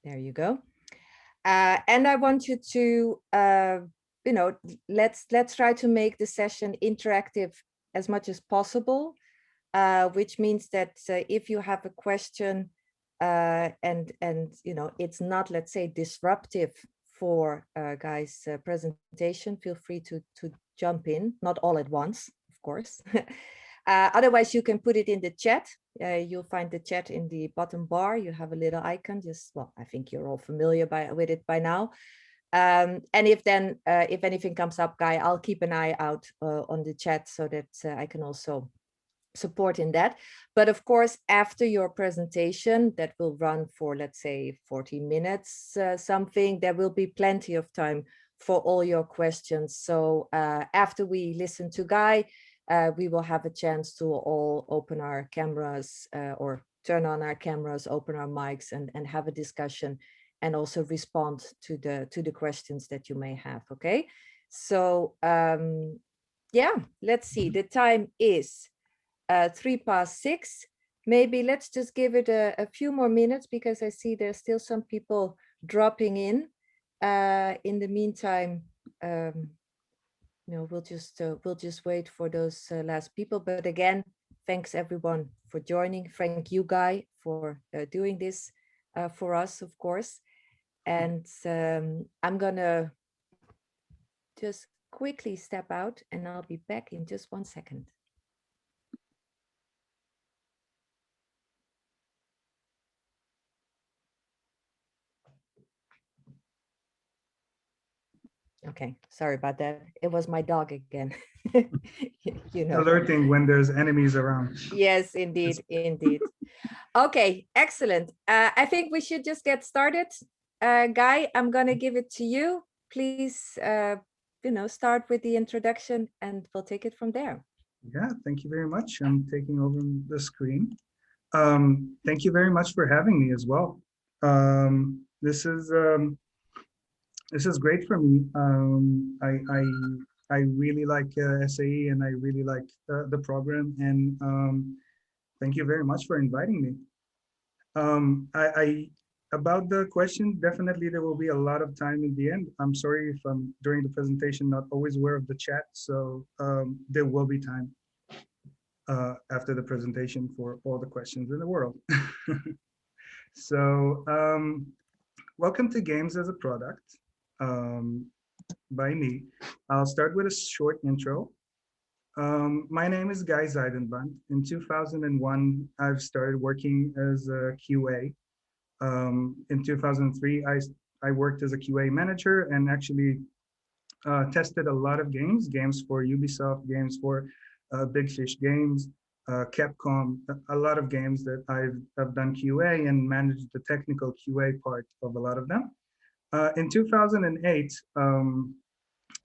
There you go. And I want you to, let's try to make the session interactive as much as possible, which means that if you have a question and it's not, let's say, disruptive for Guy's presentation, feel free to jump in, not all at once, of course. Otherwise, you can put it in the chat. You'll find the chat in the bottom bar. You have a little icon. I think you're all familiar with it by now. And if anything comes up, Guy, I'll keep an eye out on the chat so that I can also support in that. But of course, after your presentation, that will run for, let's say, 40 minutes, something, there will be plenty of time for all your questions. So after we listen to Guy, we will have a chance to all open our cameras or turn on our cameras, open our mics and have a discussion and also respond to the questions that you may have, okay? So yeah, let's see, the time is 6:03. Maybe let's just give it a few more minutes because I see there's still some people dropping in. In the meantime, we'll just wait for those last people. But again, thanks everyone for joining. Thank you, Guy, for doing this for us, of course. And I'm gonna just quickly step out and I'll be back in just 1 second. Okay, sorry about that. It was my dog again. Alerting when there's enemies around. Yes, indeed, indeed. Okay, excellent. I think we should just get started. Guy, I'm going to give it to you. Please, start with the introduction and we'll take it from there. Yeah, thank you very much. I'm taking over the screen. Thank you very much for having me as well. This is great for me. I really like SAE and I really like the program, and thank you very much for inviting me. About the question, definitely there will be a lot of time in the end. I'm sorry if I'm during the presentation not always aware of the chat, so there will be time after the presentation for all the questions in the world. So welcome to Games as a Product. By me. I'll start with a short intro. My name is Guy Zaidenband. In 2001, I've started working as a QA. In 2003, I worked as a QA manager and actually tested a lot of games for Ubisoft, games for Big Fish Games, Capcom, a lot of games that I've done QA and managed the technical QA part of a lot of them. In 2008,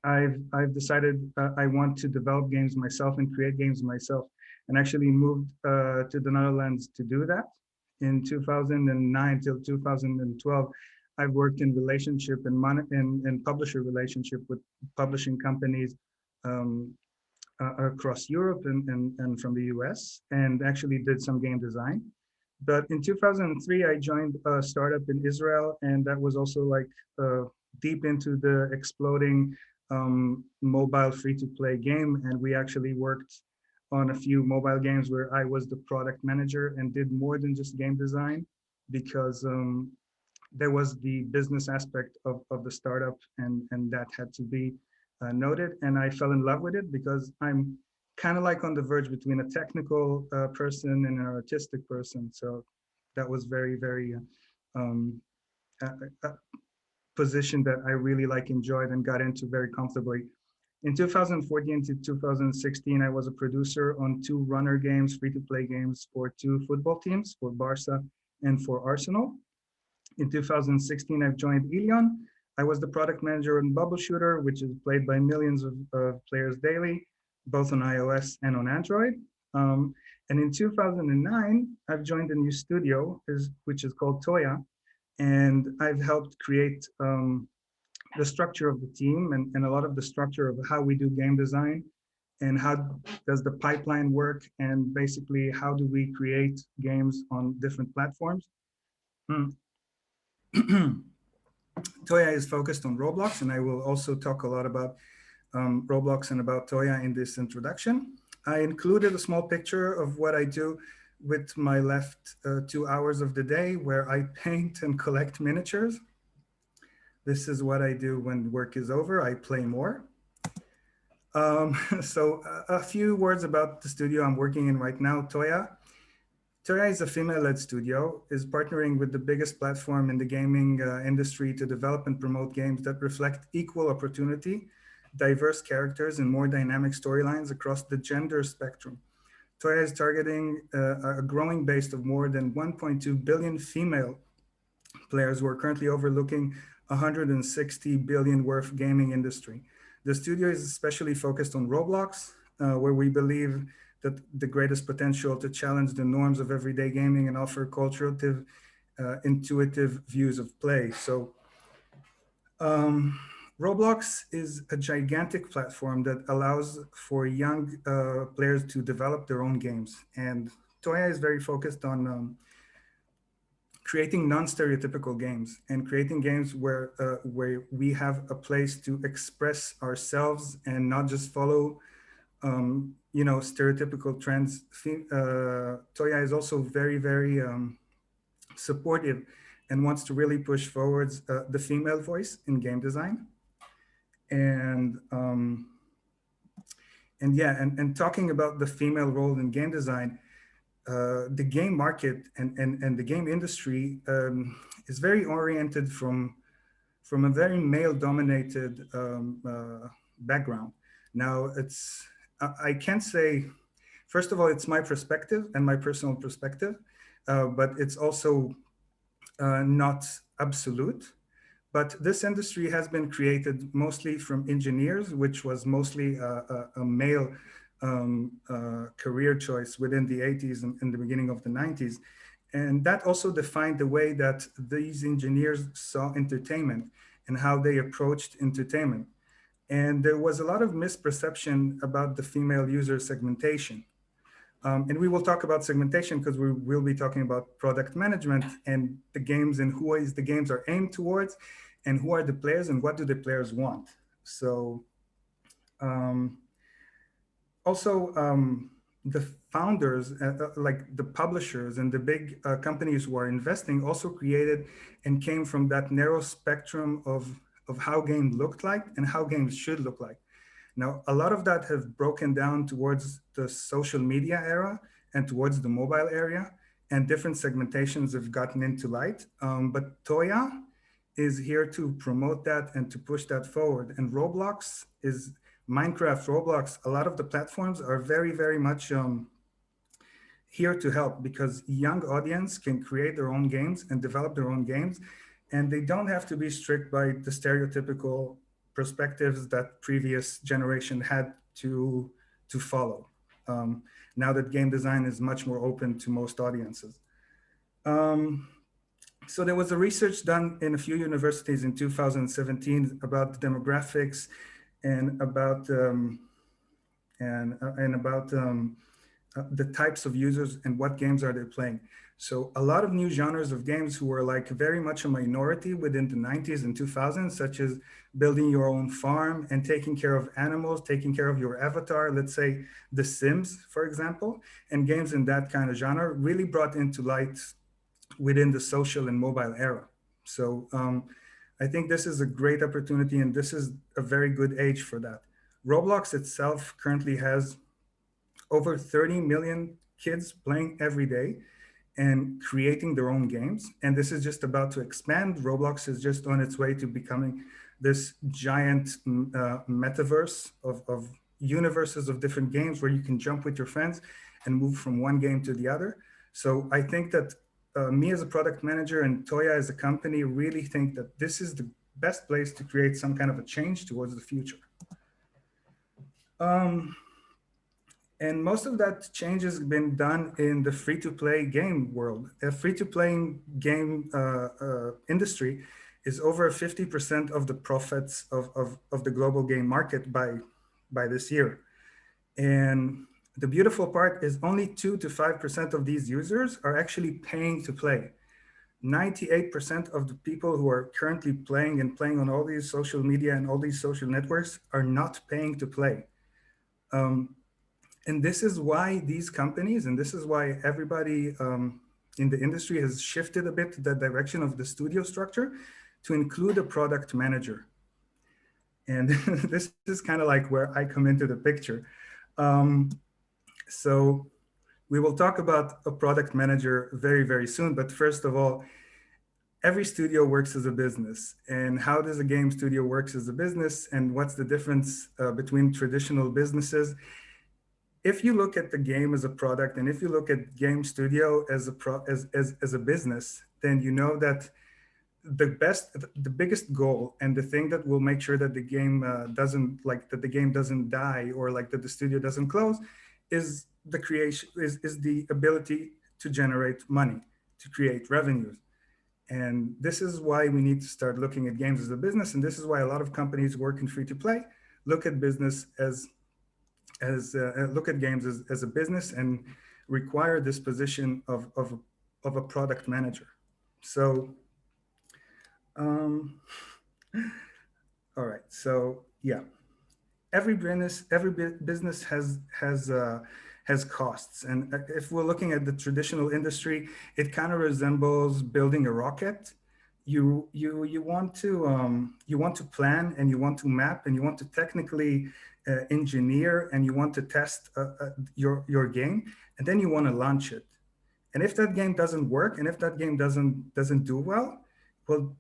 I've decided I want to develop games myself and create games myself, and actually moved to the Netherlands to do that. In 2009 till 2012, I've worked in relationship and publisher relationship with publishing companies across Europe and from the US, and actually did some game design. But in 2003, I joined a startup in Israel, and that was also like deep into the exploding mobile free-to-play game. And we actually worked on a few mobile games where I was the product manager and did more than just game design, because there was the business aspect of the startup, and that had to be noted. And I fell in love with it because I'm kind of like on the verge between a technical person and an artistic person. So that was very, very position that I really enjoyed and got into very comfortably. In 2014 to 2016, I was a producer on 2 runner games, free-to-play games for 2 football teams, for Barca and for Arsenal. In 2016, I've joined Ilion. I was the product manager on Bubble Shooter, which is played by millions of players daily, both on iOS and on Android. And in 2009, I've joined a new studio, which is called Toya, and I've helped create the structure of the team and a lot of the structure of how we do game design and how does the pipeline work, and basically how do we create games on different platforms. Toya is focused on Roblox, and I will also talk a lot about Roblox and about Toya in this introduction. I included a small picture of what I do with my left 2 hours of the day, where I paint and collect miniatures. This is what I do when work is over. I play more. So a few words about the studio I'm working in right now, Toya. Toya is a female-led studio, is partnering with the biggest platform in the gaming industry to develop and promote games that reflect equal opportunity, diverse characters, and more dynamic storylines across the gender spectrum. Toya is targeting a growing base of more than 1.2 billion female players who are currently overlooking 160 billion worth gaming industry. The studio is especially focused on Roblox, where we believe that the greatest potential to challenge the norms of everyday gaming and offer cultural, intuitive views of play. So Roblox is a gigantic platform that allows for young players to develop their own games. And Toya is very focused on creating non-stereotypical games and creating games where we have a place to express ourselves and not just follow stereotypical trends. Toya is also very supportive and wants to really push forwards the female voice in game design. And talking about the female role in game design, the game market and the game industry is very oriented from a very male-dominated background. Now, I can't say, first of all, it's my perspective and my personal perspective, but it's also not absolute. But this industry has been created mostly from engineers, which was mostly a male career choice within the 80s and in the beginning of the 90s. And that also defined the way that these engineers saw entertainment and how they approached entertainment. And there was a lot of misperception about the female user segmentation. And we will talk about segmentation because we will be talking about product management and the games and who is the games are aimed towards and who are the players and what do the players want. So the founders, like the publishers and the big companies who are investing also created and came from that narrow spectrum of how games looked like and how games should look like. Now, a lot of that have broken down towards the social media era and towards the mobile area, and different segmentations have gotten into light. But Toya is here to promote that and to push that forward. And Roblox is Minecraft, Roblox, a lot of the platforms are very much here to help because young audience can create their own games and develop their own games. And they don't have to be strict by the stereotypical perspectives that previous generation had to follow. Now that game design is much more open to most audiences. So there was a research done in a few universities in 2017 about the demographics and about the types of users and what games are they playing. So a lot of new genres of games who were like very much a minority within the 90s and 2000s, such as building your own farm and taking care of animals, taking care of your avatar, let's say The Sims, for example, and games in that kind of genre really brought into light within the social and mobile era. So I think this is a great opportunity and this is a very good age for that. Roblox itself currently has over 30 million kids playing every day and creating their own games. And this is just about to expand. Roblox is just on its way to becoming this giant metaverse of universes of different games where you can jump with your friends and move from one game to the other. So I think that me as a product manager and Toya as a company really think that this is the best place to create some kind of a change towards the future. And most of that change has been done in the free-to-play game world. A free-to-play game industry is over 50% of the profits of the global game market by this year. And the beautiful part is only 2 to 5% of these users are actually paying to play. 98% of the people who are currently playing and playing on all these social media and all these social networks are not paying to play. And this is why these companies, and this is why everybody in the industry has shifted a bit to the direction of the studio structure to include a product manager. And this is kind of like where I come into the picture. Um, so we will talk about a product manager very, very soon. But first of all, every studio works as a business. And how does a game studio works as a business? And what's the difference between traditional businesses? If you look at the game as a product, and if you look at game studio as a business, then you know that the biggest goal and the thing that will make sure that the game that the game doesn't die, or like that the studio doesn't close, is the creation, is the ability to generate money, to create revenues. And this is why we need to start looking at games as a business. And this is why a lot of companies work in free to play look at business look at games as a business, and require this position of a product manager. So all right, so yeah, every business has costs. And if we're looking at the traditional industry, it kind of resembles building a rocket. You want to plan, and you want to map, and you want to technically engineer, and you want to test your game, and then you want to launch it. And if that game doesn't work, and if that game doesn't do well,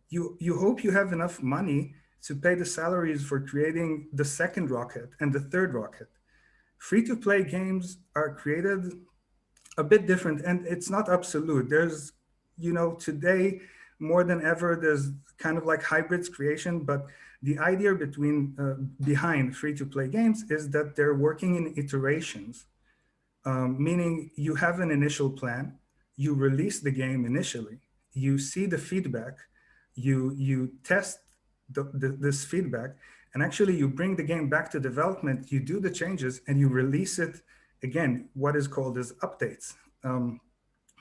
you hope you have enough money to pay the salaries for creating the second rocket and the third rocket. Free-to-play games are created a bit different, and it's not absolute. There's, today more than ever, there's kind of like hybrids creation, but the idea behind free-to-play games is that they're working in iterations, meaning you have an initial plan, you release the game initially, you see the feedback, you test this feedback, and actually you bring the game back to development, you do the changes, and you release it again, what is called as updates. Now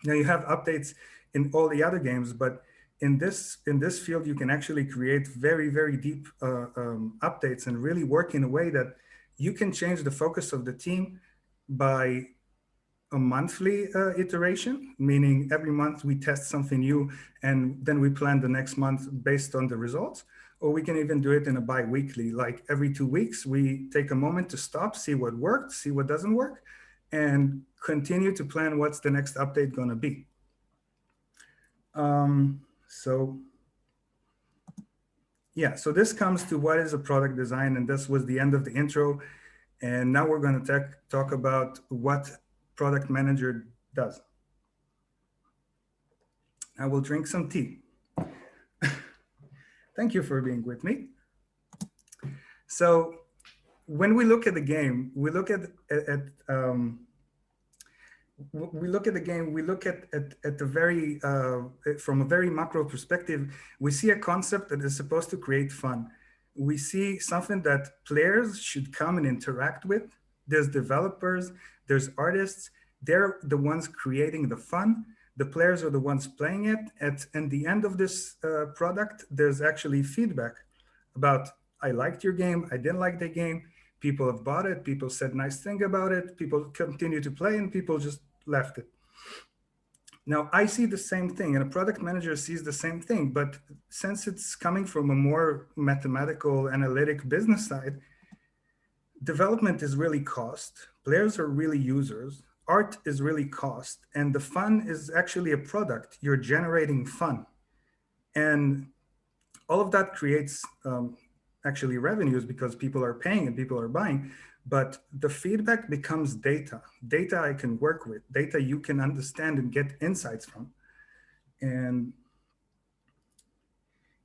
you have updates in all the other games, but in this field, you can actually create very, very deep updates, and really work in a way that you can change the focus of the team by a monthly iteration, meaning every month we test something new, and then we plan the next month based on the results. Or we can even do it in a bi-weekly, like every 2 weeks, we take a moment to stop, see what worked, see what doesn't work, and continue to plan what's the next update gonna be. So yeah, so this comes to what is a product design, and this was the end of the intro. And now we're gonna talk about what product manager does. I will drink some tea. Thank you for being with me. So when we look at the game, we look at the very from a very macro perspective. We see a concept that is supposed to create fun. We see something that players should come and interact with. There's developers, there's artists. They're the ones creating the fun. The players are the ones playing it. At the end of this product, there's actually feedback about, I liked your game, I didn't like the game. People have bought it, people said nice thing about it, people continue to play, and people just left it. Now, I see the same thing, and a product manager sees the same thing, but since it's coming from a more mathematical, analytic business side, development is really cost, players are really users, art is really cost, and the fun is actually a product. You're generating fun. And all of that creates actually revenues, because people are paying and people are buying, but the feedback becomes data. Data I can work with, data you can understand and get insights from. And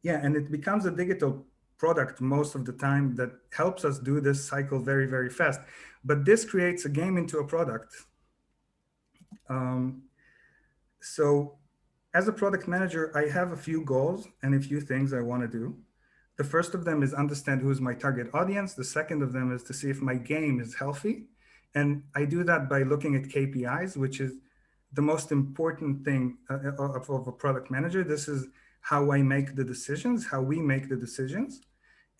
yeah, and it becomes a digital product most of the time that helps us do this cycle very, very fast. But this creates a game into a product. So as a product manager, I have a few goals and a few things I want to do. The first of them is understand who is my target audience. The second of them is to see if my game is healthy. And I do that by looking at KPIs, which is the most important thing of a product manager. This is how I make the decisions, how we make the decisions.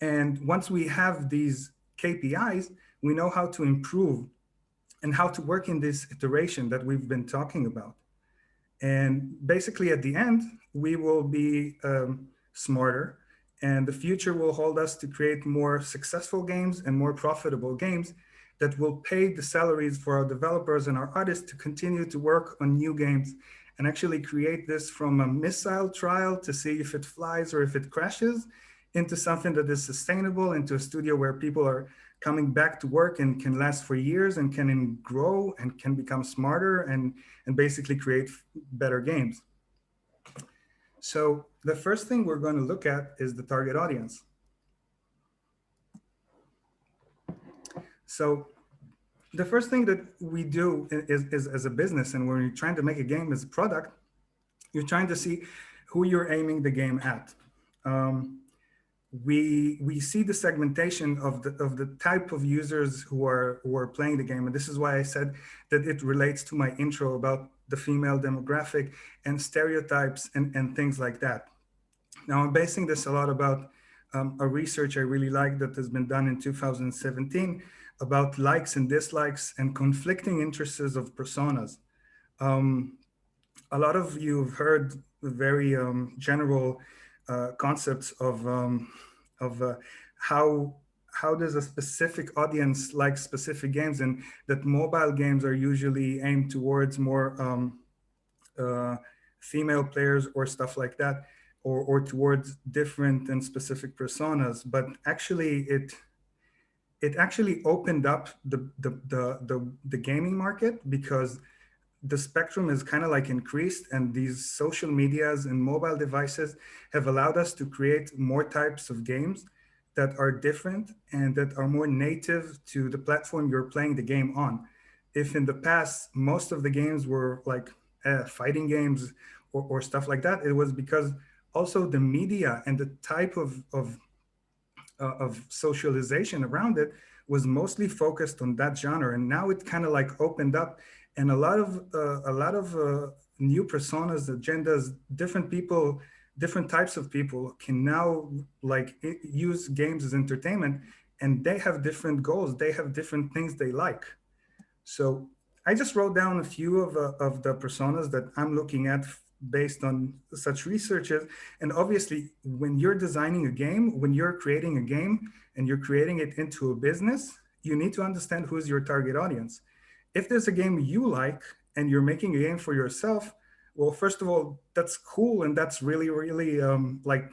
And once we have these KPIs, we know how to improve and how to work in this iteration that we've been talking about. And basically at the end, we will be smarter, and the future will hold us to create more successful games and more profitable games that will pay the salaries for our developers and our artists to continue to work on new games and actually create this from a missile trial to see if it flies or if it crashes into something that is sustainable, into a studio where people are coming back to work and can last for years and can grow and can become smarter and basically create better games. So the first thing we're going to look at is the target audience. So the first thing that we do is as a business, and when you're trying to make a game as a product, you're trying to see who you're aiming the game at. We see the segmentation of the type of users who are playing the game, and this is why I said that it relates to my intro about the female demographic and stereotypes and things like that. Now I'm basing this a lot about a research I really like that has been done in 2017 about likes and dislikes and conflicting interests of personas. A lot of you have heard very general concepts of how does a specific audience like specific games, and that mobile games are usually aimed towards more female players or stuff like that, or towards different and specific personas. But actually it actually opened up the gaming market, because the spectrum is kind of like increased, and these social medias and mobile devices have allowed us to create more types of games that are different and that are more native to the platform you're playing the game on. If in the past, most of the games were like fighting games or stuff like that, it was because also the media and the type of socialization around it was mostly focused on that genre. And now it kind of like opened up, and a lot of new personas, agendas, different people, different types of people can now like use games as entertainment, and they have different goals. They have different things they like. So I just wrote down a few of the personas that I'm looking at based on such researches. And obviously, when you're designing a game, when you're creating a game and you're creating it into a business, you need to understand who's your target audience. If there's a game you like and you're making a game for yourself, well, first of all, that's cool. And that's really, really like,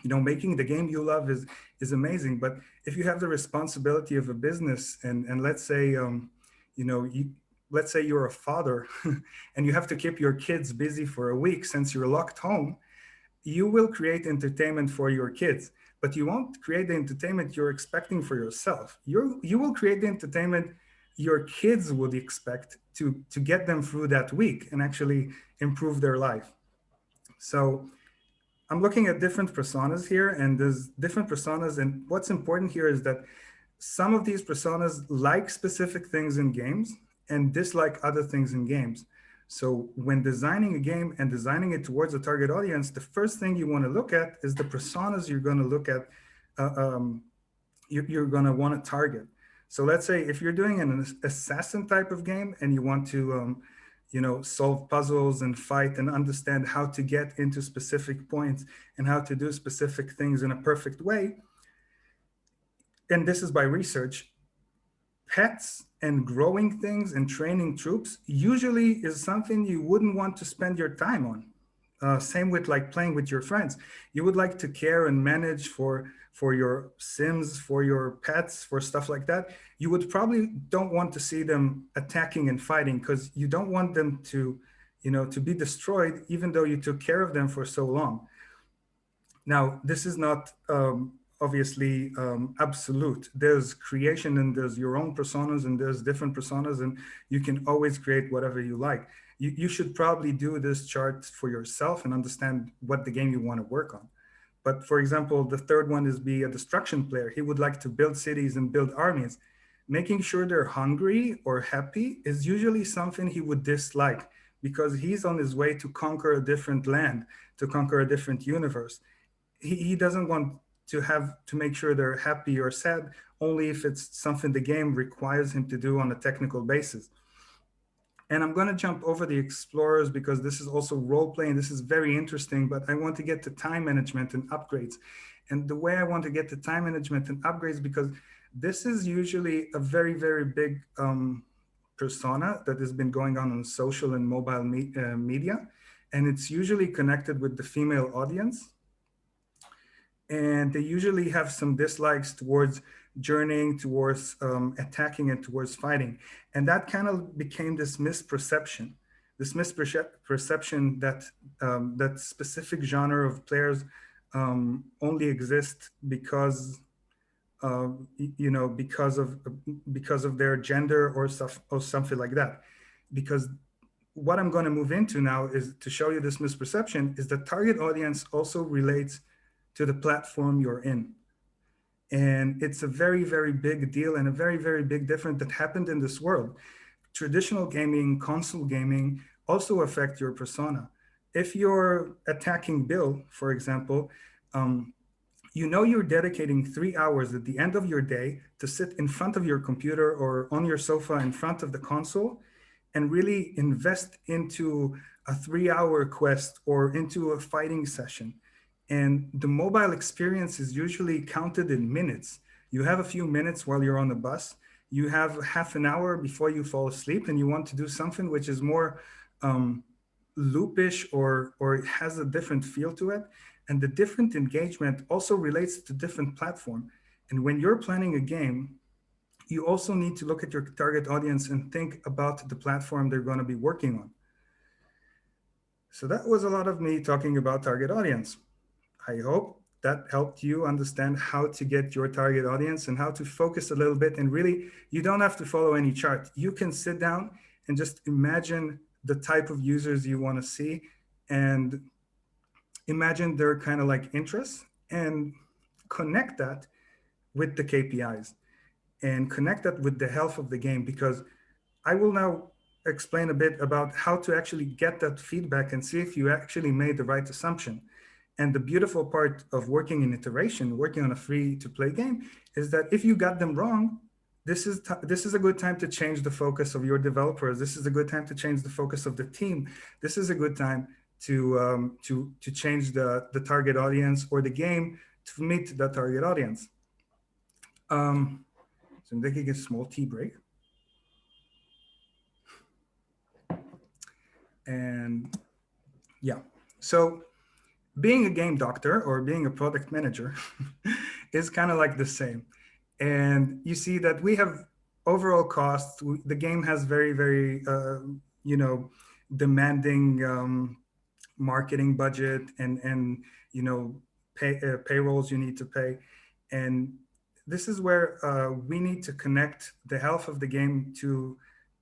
you know, making the game you love is amazing. But if you have the responsibility of a business, and let's say, you know, let's say you're a father and you have to keep your kids busy for a week since you're locked home, you will create entertainment for your kids, but you won't create the entertainment you're expecting for yourself. You will create the entertainment your kids would expect to get them through that week and actually improve their life. So I'm looking at different personas here, and there's different personas. And what's important here is that some of these personas like specific things in games and dislike other things in games. So when designing a game and designing it towards a target audience, the first thing you want to look at is the personas you're going to look at, you're going to want to target. So let's say if you're doing an assassin type of game and you want to, you know, solve puzzles and fight and understand how to get into specific points and how to do specific things in a perfect way, and this is by research, pets and growing things and training troops usually is something you wouldn't want to spend your time on. Same with like playing with your friends. You would like to care and manage for your Sims, for your pets, for stuff like that. You would probably don't want to see them attacking and fighting, because you don't want them to, you know, to be destroyed, even though you took care of them for so long. Now, this is not obviously absolute. There's creation and there's your own personas and there's different personas, and you can always create whatever you like. You should probably do this chart for yourself and understand what the game you want to work on. But for example, the third one is be a destruction player. He would like to build cities and build armies. Making sure they're hungry or happy is usually something he would dislike, because he's on his way to conquer a different land, to conquer a different universe. He doesn't want to have to make sure they're happy or sad only if it's something the game requires him to do on a technical basis. And I'm going to jump over the explorers because this is also role playing. This is very interesting, but I want to get to time management and upgrades. And the way I want to get to time management and upgrades, because this is usually a very, very big persona that has been going on social and mobile media. And it's usually connected with the female audience. And they usually have some dislikes towards journeying, towards attacking, and towards fighting. And that kind of became this misperception that that specific genre of players only exist because because of their gender or stuff or something like that. Because what I'm going to move into now is to show you this misperception is the target audience also relates to the platform you're in. And it's a very, very big deal and a very, very big difference that happened in this world. Traditional gaming, console gaming also affect your persona. If you're attacking Bill, for example, you know you're dedicating 3 hours at the end of your day to sit in front of your computer or on your sofa in front of the console and really invest into a 3-hour quest or into a fighting session. And the mobile experience is usually counted in minutes. You have a few minutes while you're on the bus. You have half an hour before you fall asleep, and you want to do something which is more loopish or it has a different feel to it. And the different engagement also relates to different platform. And when you're planning a game, you also need to look at your target audience and think about the platform they're going to be working on. So that was a lot of me talking about target audience. I hope that helped you understand how to get your target audience and how to focus a little bit. And really, you don't have to follow any chart. You can sit down and just imagine the type of users you want to see and imagine their kind of like interests and connect that with the KPIs and connect that with the health of the game, because I will now explain a bit about how to actually get that feedback and see if you actually made the right assumption. And the beautiful part of working in iteration, working on a free to play game, is that if you got them wrong, this is a good time to change the focus of your developers. This is a good time to change the focus of the team. This is a good time to change the target audience or the game to meet the target audience. So I'm taking a small tea break. And yeah, so being a game doctor or being a product manager is kind of like the same. And you see that we have overall costs. The game has very, very, demanding marketing budget and payrolls you need to pay. And this is where we need to connect the health of the game to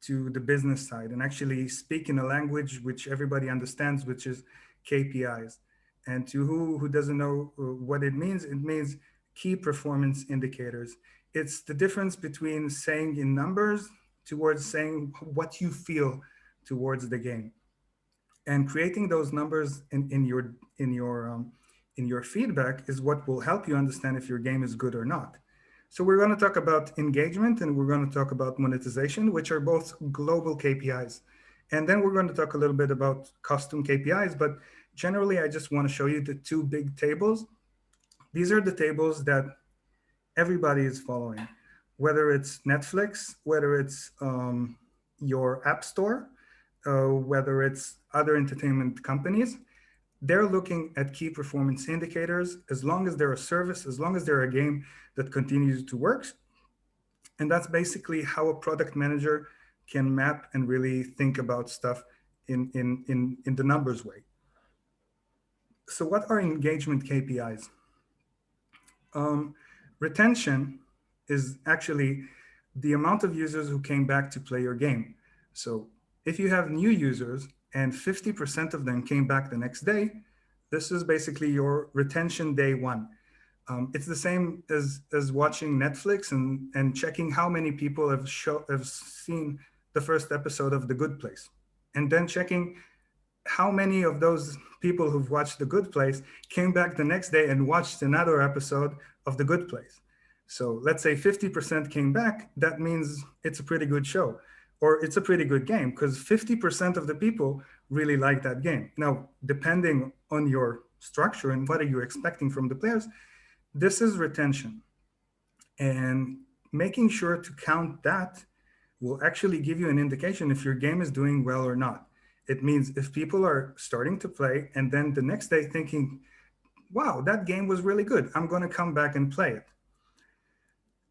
the business side and actually speak in a language which everybody understands, which is KPIs. And to who doesn't know what it means key performance indicators. It's the difference between saying in numbers towards saying what you feel towards the game. And creating those numbers in your feedback is what will help you understand if your game is good or not. So we're going to talk about engagement and we're going to talk about monetization, which are both global KPIs. And then we're going to talk a little bit about custom KPIs, but generally I just want to show you the two big tables. These are the tables that everybody is following, whether it's Netflix, whether it's your app store, whether it's other entertainment companies. They're looking at key performance indicators as long as they're a service, as long as they're a game that continues to work. And that's basically how a product manager can map and really think about stuff in the numbers way. So what are engagement KPIs? Retention is actually the amount of users who came back to play your game. So if you have new users and 50% of them came back the next day, this is basically your retention day one. It's the same as watching Netflix and checking how many people have seen the first episode of The Good Place. and then checking how many of those people who've watched The Good Place came back the next day and watched another episode of The Good Place. So let's say 50% came back, that means it's a pretty good show or it's a pretty good game because 50% of the people really like that game. Now, depending on your structure and what are you expecting from the players, this is retention. And making sure to count that will actually give you an indication if your game is doing well or not. It means if people are starting to play and then the next day thinking, wow, that game was really good, I'm going to come back and play it.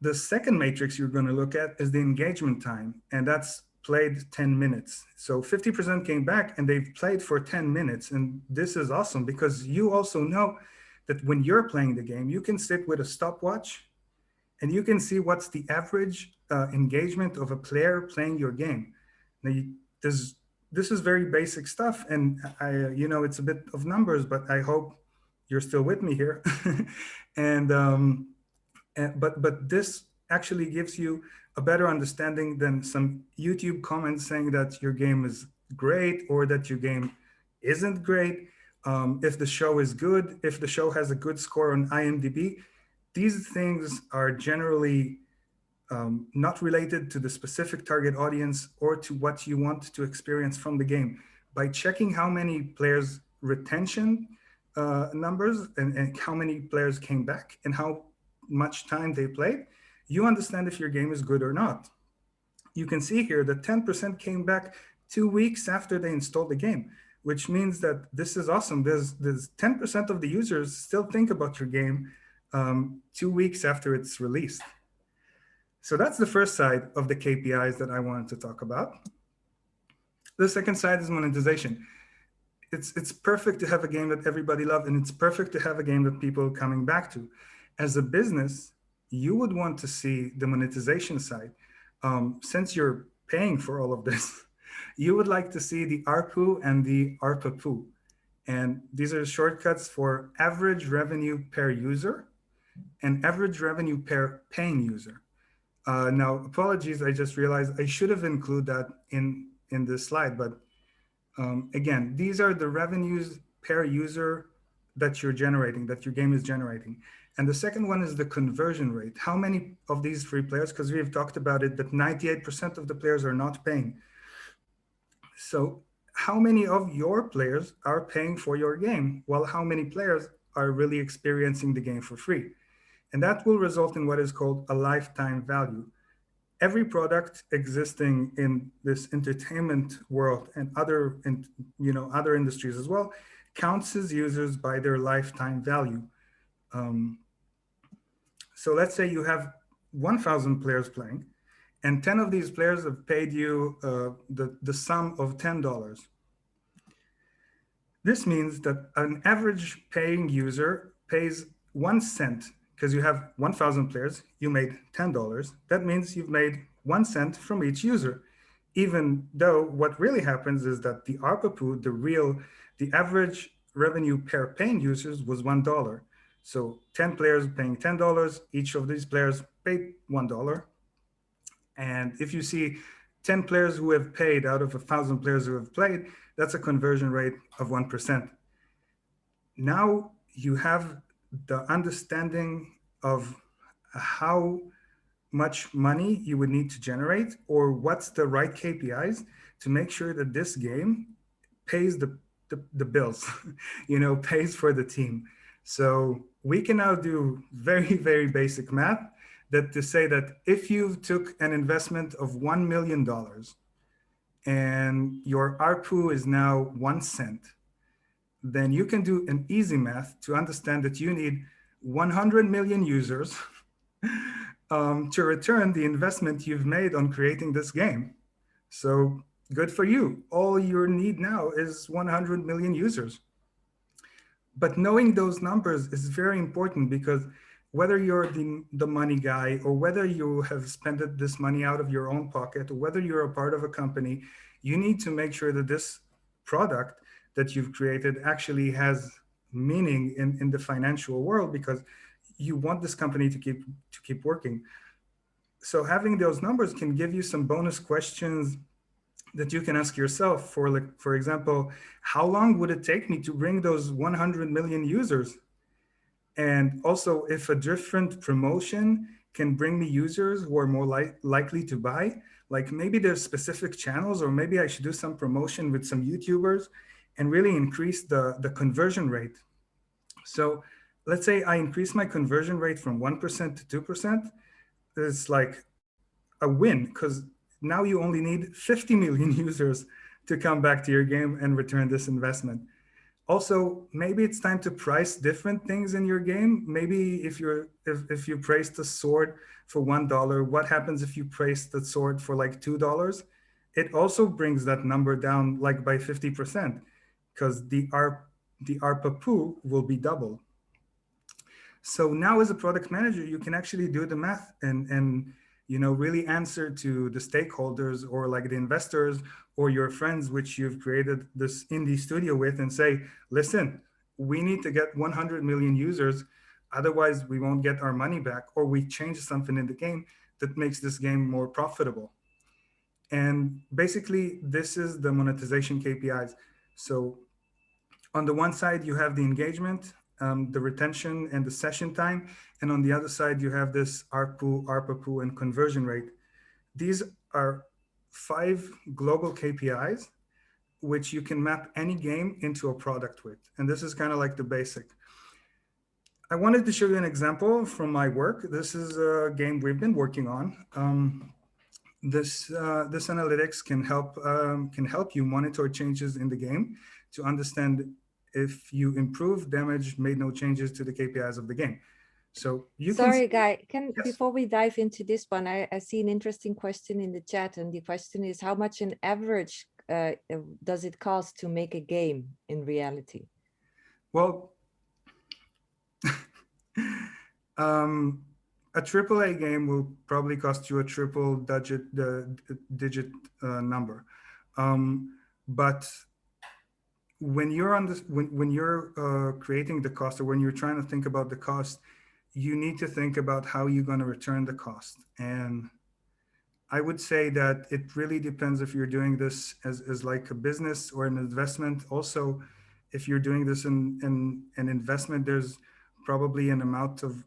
The second matrix you're going to look at is the engagement time, and that's played 10 minutes. So 50% came back and they've played for 10 minutes. And this is awesome because you also know that when you're playing the game, you can sit with a stopwatch and you can see what's the average engagement of a player playing your game. Now, this is very basic stuff, and it's a bit of numbers, but I hope you're still with me here. and but this actually gives you a better understanding than some YouTube comments saying that your game is great or that your game isn't great. If the show is good, if the show has a good score on IMDb, these things are generally not related to the specific target audience or to what you want to experience from the game. By checking how many players retention numbers and how many players came back and how much time they played, you understand if your game is good or not. You can see here that 10% came back 2 weeks after they installed the game, which means that this is awesome. There's 10% of the users still think about your game 2 weeks after it's released. So that's the first side of the KPIs that I wanted to talk about. The second side is monetization. It's perfect to have a game that everybody loves, and it's perfect to have a game that people are coming back to. As a business, you would want to see the monetization side. Since you're paying for all of this, you would like to see the ARPU and the ARPAPU. And these are shortcuts for average revenue per user and average revenue per paying user. Now, apologies, I just realized I should have included that in this slide, but again, these are the revenues per user that you're generating, that your game is generating. And the second one is the conversion rate. How many of these free players, because we've talked about it, that 98% of the players are not paying. So how many of your players are paying for your game? Well, how many players are really experiencing the game for free? And that will result in what is called a lifetime value. Every product existing in this entertainment world and other industries as well counts as users by their lifetime value. So let's say you have 1,000 players playing, and 10 of these players have paid you the sum of $10. This means that an average paying user pays 1 cent. Because you have 1,000 players, you made $10. That means you've made 1 cent from each user. Even though what really happens is that the ARPAPU, the average revenue per paying users was $1. So 10 players paying $10, each of these players paid $1. And if you see 10 players who have paid out of 1,000 players who have played, that's a conversion rate of 1%. Now you have the understanding of how much money you would need to generate or what's the right KPIs to make sure that this game pays the bills, pays for the team. So we can now do very, very basic math that to say that if you took an investment of $1 million and your ARPU is now 1 cent, then you can do an easy math to understand that you need 100 million users to return the investment you've made on creating this game. So good for you. All you need now is 100 million users. But knowing those numbers is very important because whether you're the money guy or whether you have spent this money out of your own pocket or whether you're a part of a company, you need to make sure that this product that you've created actually has meaning in the financial world because you want this company to keep working. So having those numbers can give you some bonus questions that you can ask yourself for, like, for example, how long would it take me to bring those 100 million users? And also, if a different promotion can bring me users who are more likely to buy, like maybe there's specific channels, or maybe I should do some promotion with some YouTubers and really increase the conversion rate. So let's say I increase my conversion rate from 1% to 2%. It's like a win, because now you only need 50 million users to come back to your game and return this investment. Also, maybe it's time to price different things in your game. Maybe if you price the sword for $1, what happens if you price the sword for like $2? It also brings that number down like by 50%, because the ARPA will be double. So now as a product manager, you can actually do the math and really answer to the stakeholders, or like the investors or your friends which you've created this indie studio with, and say, listen, we need to get 100 million users, otherwise we won't get our money back, or we change something in the game that makes this game more profitable. And basically this is the monetization KPIs. So on the one side, you have the engagement, the retention, and the session time. And on the other side, you have this ARPU, ARPAPU, and conversion rate. These are 5 global KPIs, which you can map any game into a product with. And this is kind of like the basic. I wanted to show you an example from my work. This is a game we've been working on. This analytics can help you monitor changes in the game to understand if you improve damage, made no changes to the KPIs of the game. So you Sorry, can. Guy, Yes. before we dive into this one, I see an interesting question in the chat, and the question is, how much on average does it cost to make a game in reality? Well, a AAA game will probably cost you a triple digit number, but when you're on this, when you're creating the cost, or when you're trying to think about the cost, you need to think about how you're going to return the cost. And I would say that it really depends if you're doing this as like a business or an investment. Also, if you're doing this in an investment, there's probably an amount of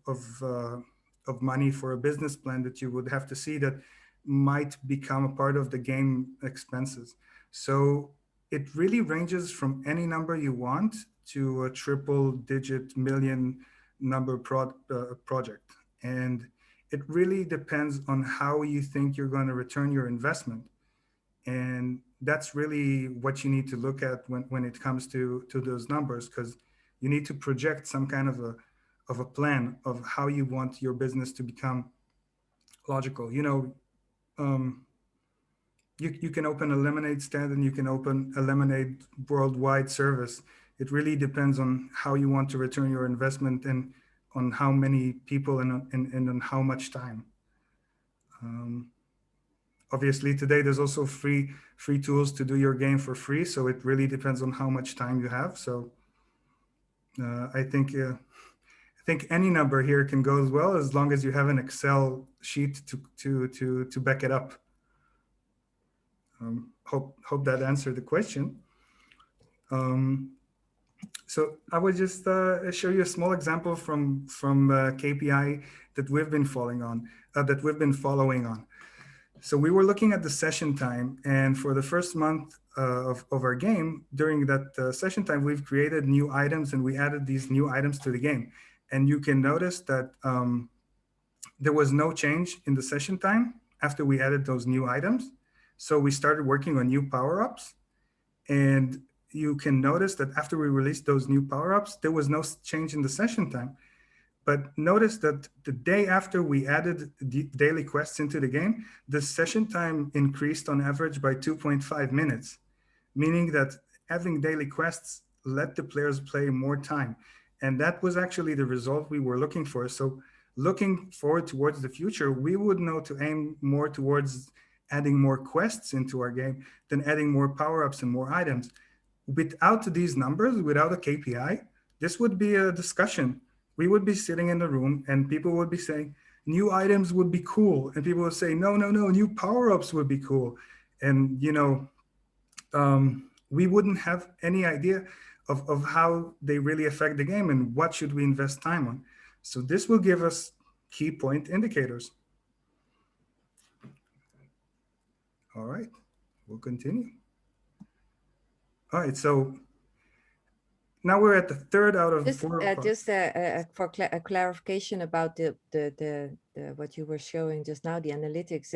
money for a business plan that you would have to see that might become a part of the game expenses. So it really ranges from any number you want to a triple digit million number project. And it really depends on how you think you're going to return your investment. And that's really what you need to look at when it comes to those numbers, because you need to project some kind of a plan of how you want your business to become logical. You can open a lemonade stand and you can open a lemonade worldwide service. It really depends on how you want to return your investment, and on how many people, and on how much time. Obviously, today there's also free tools to do your game for free. So it really depends on how much time you have. So I think any number here can go as well, as long as you have an Excel sheet to back it up. Hope that answered the question. So I would just show you a small example from KPI that we've been following on. So we were looking at the session time, and for the first month of our game, during that session time, we've created new items, and we added these new items to the game. And you can notice that there was no change in the session time after we added those new items. So we started working on new power-ups, and you can notice that after we released those new power-ups, there was no change in the session time. But notice that the day after we added the daily quests into the game, the session time increased on average by 2.5 minutes, meaning that having daily quests let the players play more time. And that was actually the result we were looking for. So looking forward towards the future, we would know to aim more towards adding more quests into our game than adding more power-ups and more items. Without these numbers, without a KPI, this would be a discussion. We would be sitting in the room and people would be saying, new items would be cool. And people would say, no, new power-ups would be cool. And, we wouldn't have any idea of how they really affect the game and what should we invest time on. So this will give us key point indicators. All right, we'll continue. All right, so now we're at the third out of four. For a clarification about the what you were showing just now, the analytics.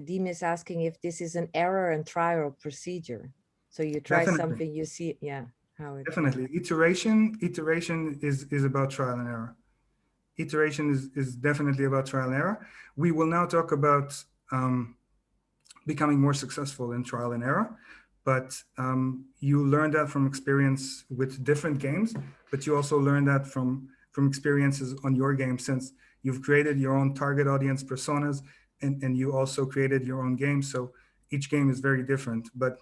Deem is asking if this is an error and trial procedure. So you try something, you see, yeah, how it. Definitely, iteration is about trial and error. Iteration is definitely about trial and error. We will now talk about becoming more successful in trial and error. But you learn that from experience with different games, but you also learn that from experiences on your game, since you've created your own target audience personas and you also created your own game. So each game is very different. But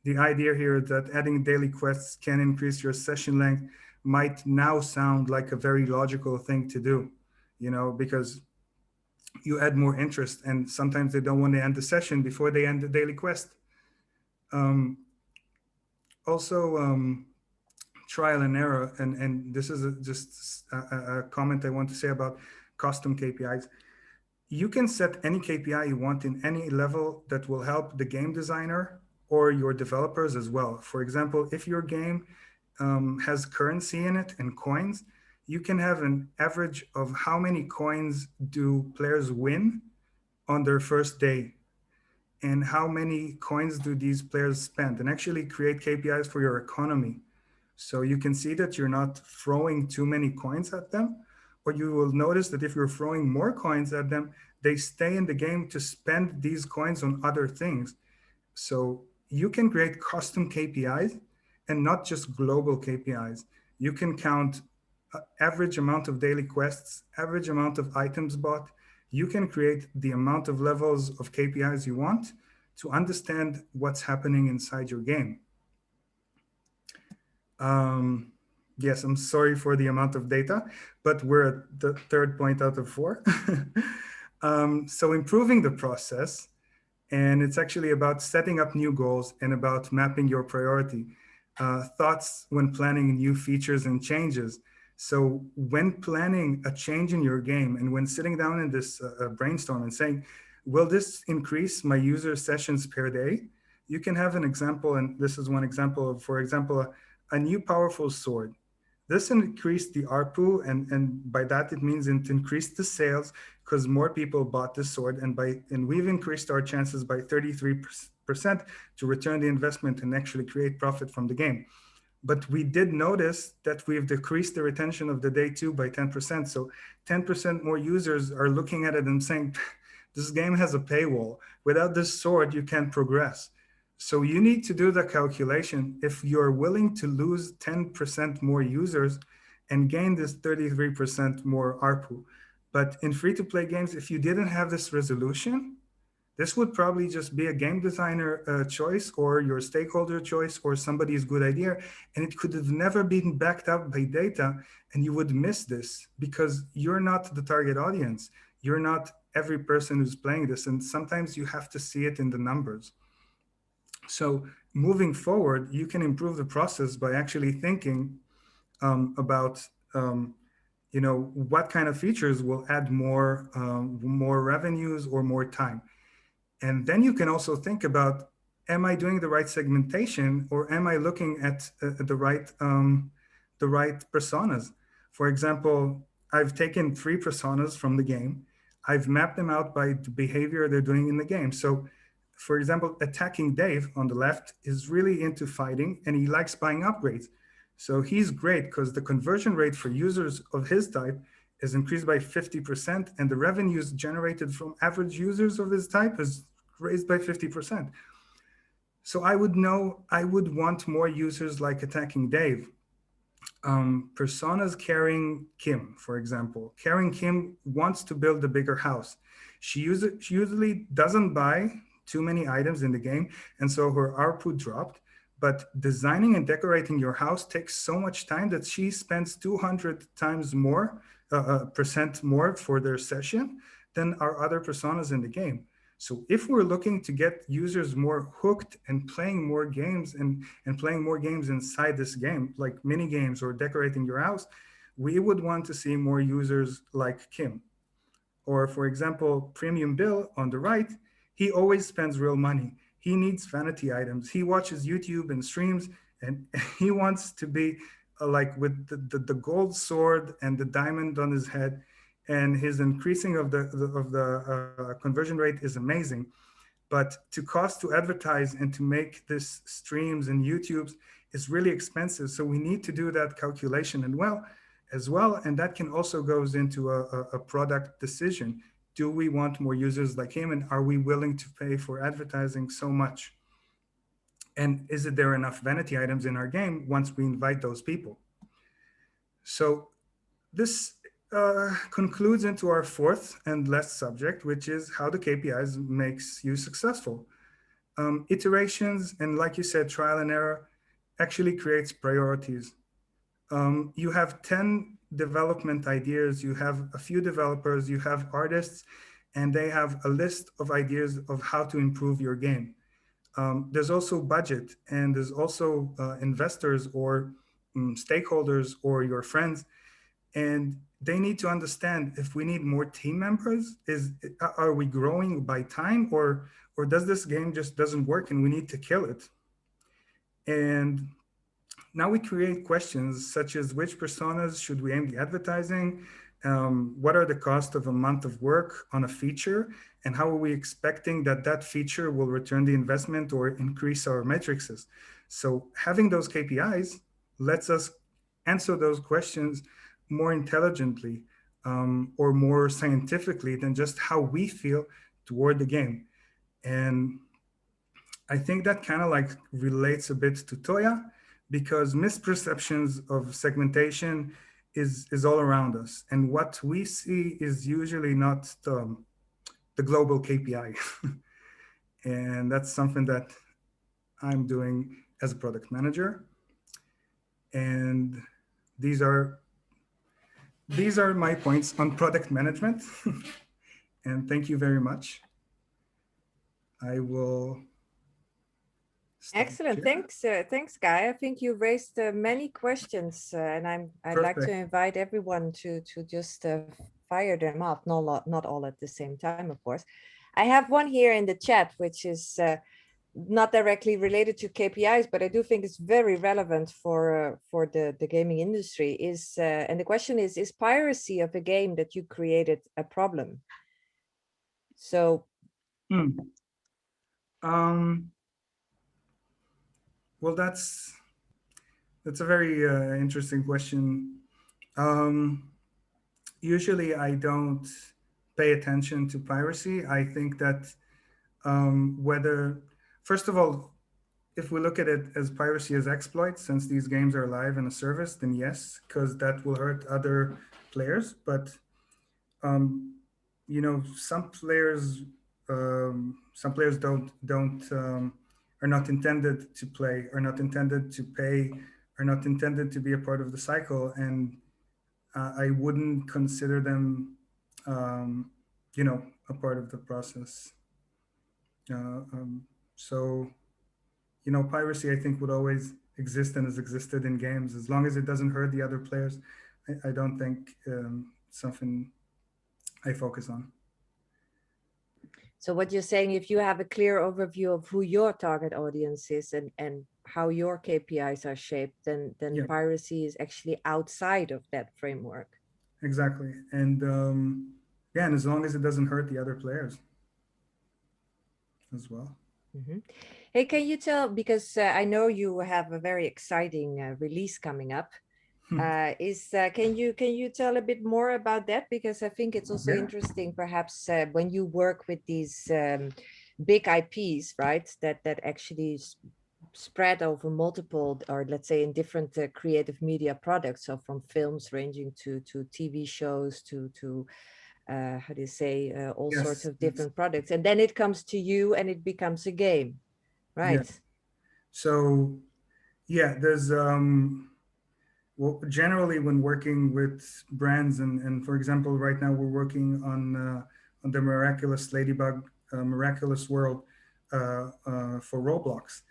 the idea here is that adding daily quests can increase your session length might now sound like a very logical thing to do, you know, because you add more interest and sometimes they don't want to end the session before they end the daily quest. Also, trial and error, and this is just a comment I want to say about custom KPIs. You can set any KPI you want in any level that will help the game designer or your developers as well. For example, if your game has currency in it and coins, you can have an average of how many coins do players win on their first day, and how many coins do these players spend, and actually create KPIs for your economy. So you can see that you're not throwing too many coins at them, or you will notice that if you're throwing more coins at them, they stay in the game to spend these coins on other things. So you can create custom KPIs and not just global KPIs. You can count average amount of daily quests, average amount of items bought. You can create the amount of levels of KPIs you want to understand what's happening inside your game. Yes, I'm sorry for the amount of data, but we're at the third point out of four. So improving the process, and it's actually about setting up new goals and about mapping your priority. Thoughts when planning new features and changes. So when planning a change in your game and when sitting down in this brainstorm and saying, will this increase my user sessions per day? You can have an example, and this is one example of, for example, a new powerful sword. This increased the ARPU, and by that it means it increased the sales because more people bought this sword, and we've increased our chances by 33% to return the investment and actually create profit from the game. But we did notice that we've decreased the retention of the day two by 10%. So 10% more users are looking at it and saying, this game has a paywall. Without this sword, you can't progress. So you need to do the calculation. If you're willing to lose 10% more users and gain this 33% more ARPU. But in free-to-play games, if you didn't have this resolution, this would probably just be a game designer choice or your stakeholder choice or somebody's good idea. And it could have never been backed up by data, and you would miss this because you're not the target audience. You're not every person who's playing this. And sometimes you have to see it in the numbers. So moving forward, you can improve the process by actually thinking about what kind of features will add more revenues or more time. And then you can also think about, am I doing the right segmentation, or am I looking at the right personas? For example, I've taken 3 personas from the game. I've mapped them out by the behavior they're doing in the game. So for example, attacking Dave on the left is really into fighting and he likes buying upgrades. So he's great because the conversion rate for users of his type is increased by 50%, and the revenues generated from average users of his type is raised by 50%. So I would want more users like attacking Dave. Personas carrying Kim, for example. Carrying Kim wants to build a bigger house. She usually doesn't buy too many items in the game, and so her ARPU dropped. But designing and decorating your house takes so much time that she spends 200 times more, percent more for their session than our other personas in the game. So if we're looking to get users more hooked and playing more games and playing more games inside this game, like mini games or decorating your house, we would want to see more users like Kim. Or for example, Premium Bill on the right, he always spends real money. He needs vanity items. He watches YouTube and streams, and he wants to be like with the gold sword and the diamond on his head. And his increasing of the conversion rate is amazing. But to cost to advertise and to make this streams and YouTubes is really expensive. So we need to do that calculation and well as well. And that can also goes into a product decision. Do we want more users like him? And are we willing to pay for advertising so much? And is it there enough vanity items in our game once we invite those people? So this concludes into our fourth and last subject, which is how the KPIs makes you successful. Iterations and, like you said, trial and error actually creates priorities. You have 10 development ideas, you have a few developers, you have artists, and they have a list of ideas of how to improve your game. There's also budget, and there's also investors or stakeholders or your friends, and they need to understand if we need more team members. Are we growing by time, or does this game just doesn't work and we need to kill it? And now we create questions such as which personas should we aim the advertising? What are the cost of a month of work on a feature? And how are we expecting that that feature will return the investment or increase our matrices? So having those KPIs lets us answer those questions more intelligently or more scientifically than just how we feel toward the game. And I think that kind of like relates a bit to Toya, because misperceptions of segmentation is all around us. And what we see is usually not the global KPI. And that's something that I'm doing as a product manager. And these are my points on product management. And thank you very much. I will Excellent. Thanks, Guy. I think you raised many questions, and I'd like to invite everyone to just fire them off. Not all at the same time, of course. I have one here in the chat, which is not directly related to KPIs, but I do think it's very relevant for the gaming industry. And the question is piracy of a game that you created a problem? So. Well, that's a very interesting question. Usually, I don't pay attention to piracy. I think that first of all, if we look at it as piracy as exploit, since these games are live in a service, then yes, because that will hurt other players. But some players don't are not intended to play, are not intended to pay, are not intended to be a part of the cycle, and I wouldn't consider them, a part of the process. So, piracy, I think, would always exist and has existed in games as long as it doesn't hurt the other players. I don't think something I focus on. So what you're saying, if you have a clear overview of who your target audience is and how your KPIs are shaped, then Yeah. piracy is actually outside of that framework. Exactly. And and as long as it doesn't hurt the other players as well. Mm-hmm. Hey, can you tell, because I know you have a very exciting release coming up. Can you tell a bit more about that? Because I think it's also interesting, perhaps when you work with these big IPs, right? That actually spread over multiple, or let's say in different creative media products. So from films ranging to TV shows to how do you say all sorts of different products, and then it comes to you and it becomes a game, right? Yeah. So there's well, generally when working with brands and for example, right now we're working on the Miraculous Ladybug miraculous world for Roblox.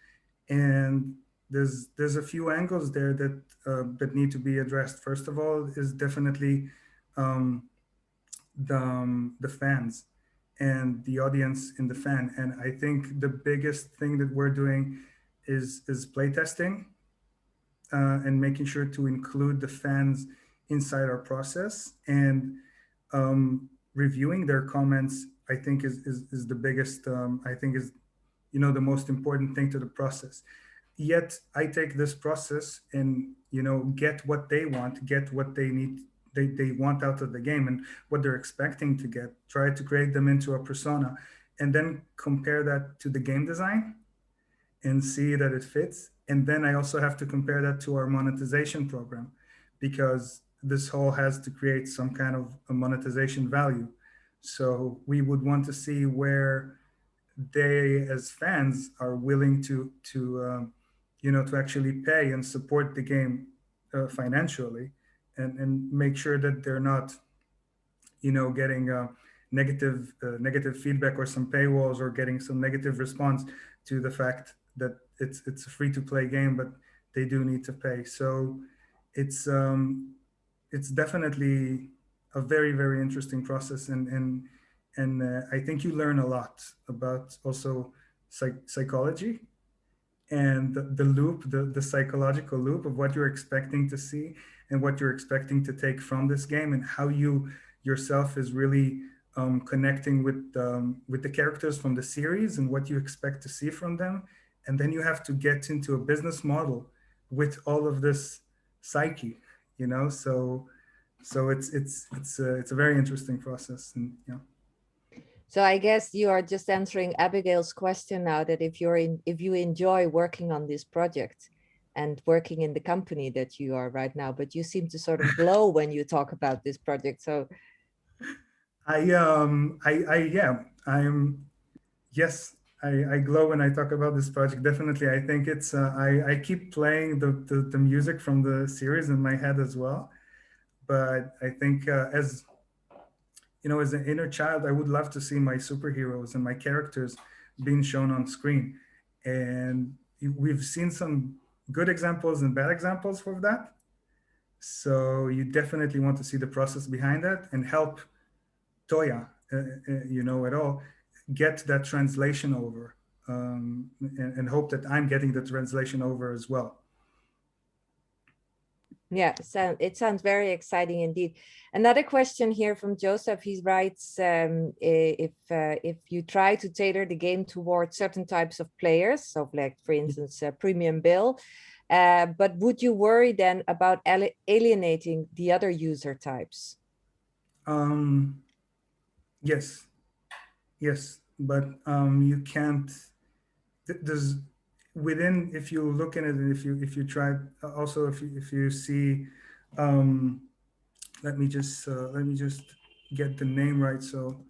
And there's a few angles there that need to be addressed. First of all, is definitely um, the fans and the audience in the fan. And I think the biggest thing that we're doing is playtesting and making sure to include the fans inside our process, and reviewing their comments. I think is the biggest. I think is the most important thing to the process. Yet I take this process and get what they want, get what they need, they want out of the game and what they're expecting to get, try to create them into a persona, and then compare that to the game design and see that it fits. And then I also have to compare that to our monetization program, because this whole has to create some kind of a monetization value. So we would want to see where they as fans are willing to actually pay and support the game financially, and make sure that they're not getting negative feedback or some paywalls, or getting some negative response to the fact that it's a free to play game, but they do need to pay. So it's it's definitely a very, very interesting process, and I think you learn a lot about also psychology, and the loop, the psychological loop of what you're expecting to see and what you're expecting to take from this game, and how you yourself is really connecting with the characters from the series and what you expect to see from them. And then you have to get into a business model with all of this psyche, so it's a very interesting process. And So I guess you are just answering Abigail's question now, that if you enjoy working on this project and working in the company that you are right now, but you seem to sort of glow when you talk about this project. So yes, I glow when I talk about this project. Definitely, I think it's I keep playing the music from the series in my head as well. But I think as as an inner child, I would love to see my superheroes and my characters being shown on screen. And we've seen some good examples and bad examples of that. So you definitely want to see the process behind that and help Toya, at all, get that translation over, and hope that I'm getting the translation over as well. yeah, so it sounds very exciting indeed. Another question here from Joseph. He writes, if you try to tailor the game towards certain types of players, so like for instance, premium bill, but would you worry then about alienating the other user types? Yes, yes, but you can't. There's within, if you look at it, and if you try also, if you see, let me just get the name right, so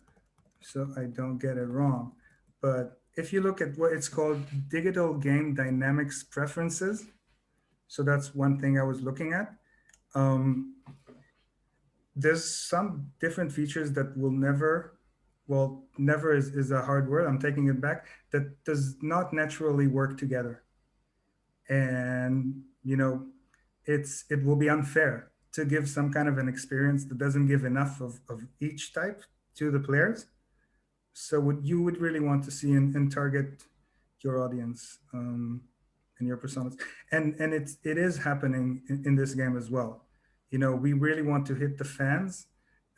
I don't get it wrong. But if you look at what it's called, digital game dynamics preferences, so that's one thing I was looking at. There's some different features that will never, well, never is a hard word, I'm taking it back, that does not naturally work together. And it will be unfair to give some kind of an experience that doesn't give enough of each type to the players. So what you would really want to see and target your audience, and your personas, and it is happening in this game as well. We really want to hit the fans,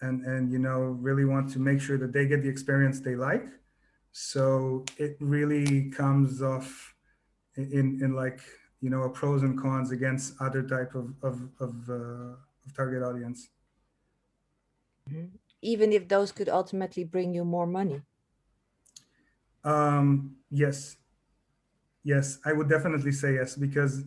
and really want to make sure that they get the experience they like. So it really comes off in like a pros and cons against other type of target audience. Even if those could ultimately bring you more money. Yes, I would definitely say yes, because,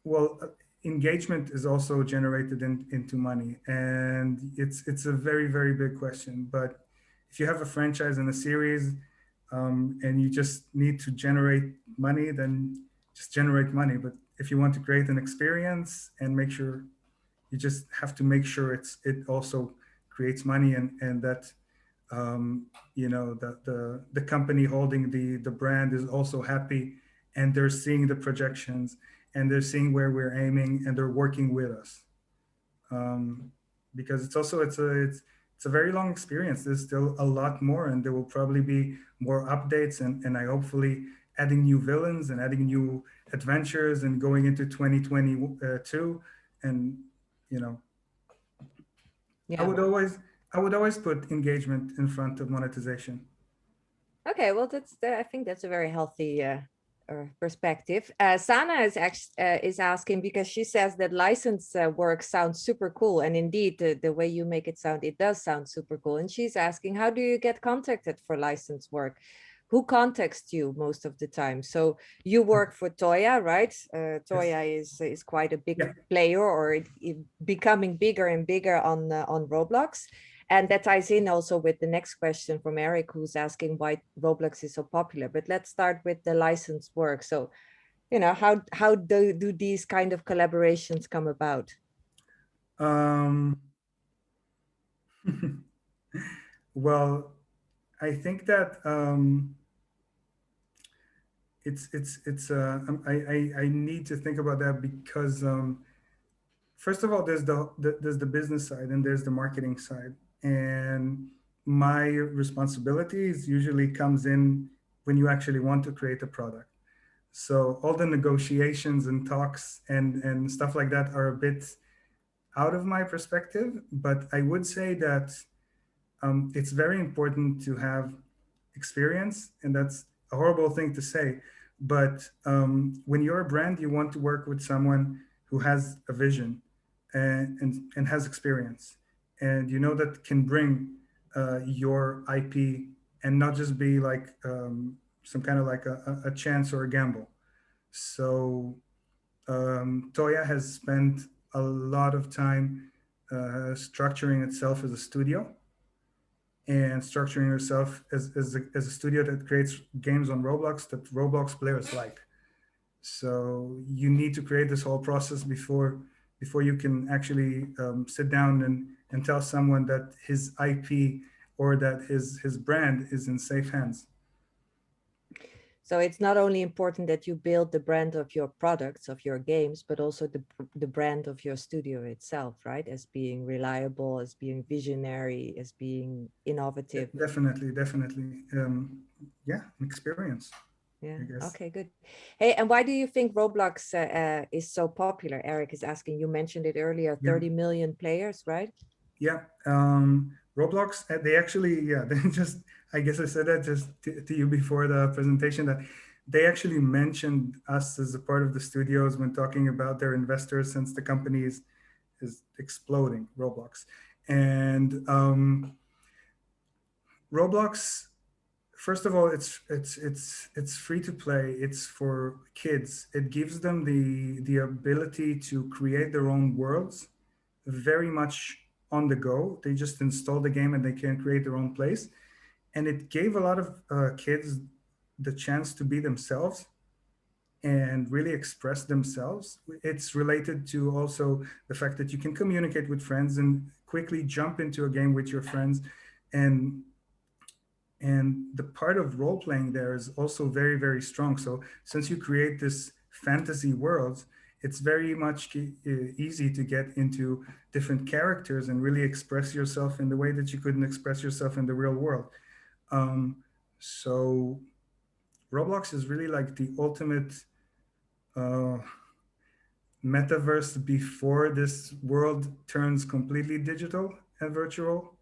well, engagement is also generated into money, and it's a very, very big question. But if you have a franchise and a series, and you just need to generate money, then just generate money. But if you want to create an experience and make sure, you just have to make sure it also creates money, and that You know, the company holding the brand is also happy, and they're seeing the projections, and they're seeing where we're aiming, and they're working with us. Um, because it's a very long experience. There's still a lot more, and there will probably be more updates, and I hopefully adding new villains and adding new adventures and going into 2022. And you know, I Yeah. would always I would always put engagement in front of monetization. Okay, well, I think that's a very healthy perspective. Sana is asking because she says that license work sounds super cool, and indeed, the way you make it sound, it does sound super cool. And she's asking, how do you get contacted for license work? Who contacts you most of the time? So you work for Toya, right? Yes. Toya is quite a big Yeah. player, or it becoming bigger and bigger on Roblox. And that ties in also with the next question from Eric, who's asking why Roblox is so popular. But let's start with the licensed work. So, how do these kind of collaborations come about? Um, well, I think that I need to think about that because first of all, there's the business side and there's the marketing side, and my responsibilities usually comes in when you actually want to create a product. So all the negotiations and talks and stuff like that are a bit out of my perspective, but I would say that it's very important to have experience, and that's a horrible thing to say. But when you're a brand, you want to work with someone who has a vision and has experience, and you know that can bring your IP and not just be like some kind of like a chance or a gamble. So Toya has spent a lot of time structuring itself as a studio and structuring yourself as a studio that creates games on Roblox that Roblox players like. So you need to create this whole process before you can actually sit down and tell someone that his IP or that his brand is in safe hands. So it's not only important that you build the brand of your products, of your games, but also the brand of your studio itself, right? As being reliable, as being visionary, as being innovative. Definitely. Yeah, experience, Yeah. I guess. Okay, good. Hey, and why do you think Roblox is so popular? Eric is asking, you mentioned it earlier, Yeah. 30 million players, right? Yeah, Roblox, they actually, yeah, they just, I guess I said that just to you before the presentation that they actually mentioned us as a part of the studios when talking about their investors since the company is exploding, Roblox. And Roblox, first of all, it's free to play. It's for kids. It gives them the ability to create their own worlds very much on the go. They just install the game and they can create their own place. And it gave a lot of kids the chance to be themselves and really express themselves. It's related to also the fact that you can communicate with friends and quickly jump into a game with your friends. And the part of role playing there is also very, very strong. So since you create this fantasy worlds, it's very much easy to get into different characters and really express yourself in the way that you couldn't express yourself in the real world. So Roblox is really like the ultimate uh, metaverse before this world turns completely digital and virtual.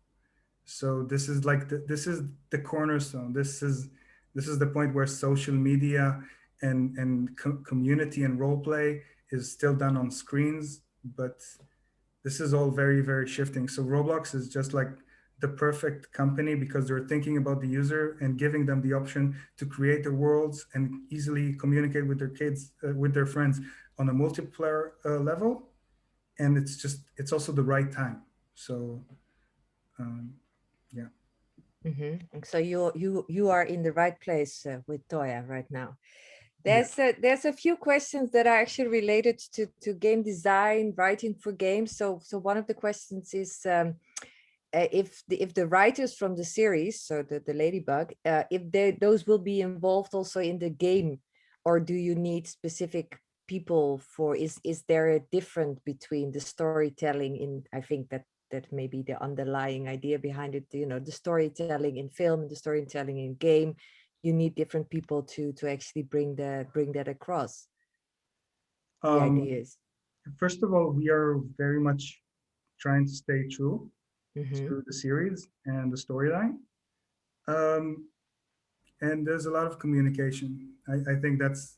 So this is like this is the cornerstone. This is the point where social media and community and role play is still done on screens, but this is all very, very shifting. So Roblox is just like the perfect company because they're thinking about the user and giving them the option to create the worlds and easily communicate with their kids, with their friends on a multiplayer level. And it's also the right time. So um, yeah. So you are in the right place with Toya right now. Yeah. There's a few questions that are actually related to game design, writing for games. So one of the questions is if the writers from the series, so the Ladybug, if those will be involved also in the game, or do you need specific people for? Is there a difference between the storytelling in? I think that may be the underlying idea behind it. You know, the storytelling in film and the storytelling in game. You need different people to actually bring that across. The ideas. First of all, we are very much trying to stay true Mm-hmm. to the series and the storyline. Um, and there's a lot of communication. I think it's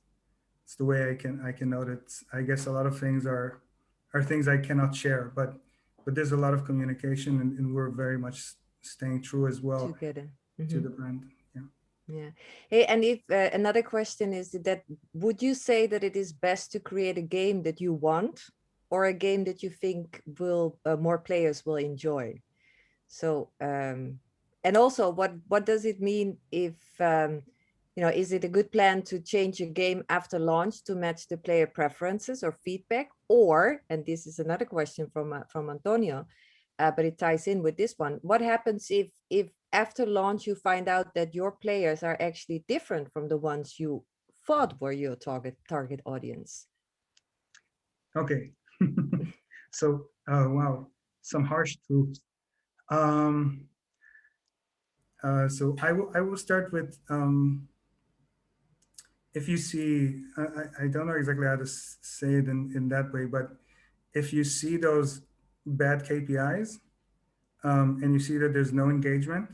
the way I can note it. I guess a lot of things are things I cannot share, but there's a lot of communication, and we're very much staying true as well Together. to Mm-hmm. the brand. Yeah. Yeah. Hey, and if another question is that, would you say that it is best to create a game that you want, or a game that you think will more players will enjoy? So, and also, what does it mean if is it a good plan to change a game after launch to match the player preferences or feedback, or, and this is another question from Antonio, but it ties in with this one. What happens if after launch you find out that your players are actually different from the ones you thought were your target audience? Okay. So, wow, some harsh truths. Um, so I will start with if you see I don't know exactly how to say it in that way, but if you see those bad KPIs, and you see that there's no engagement,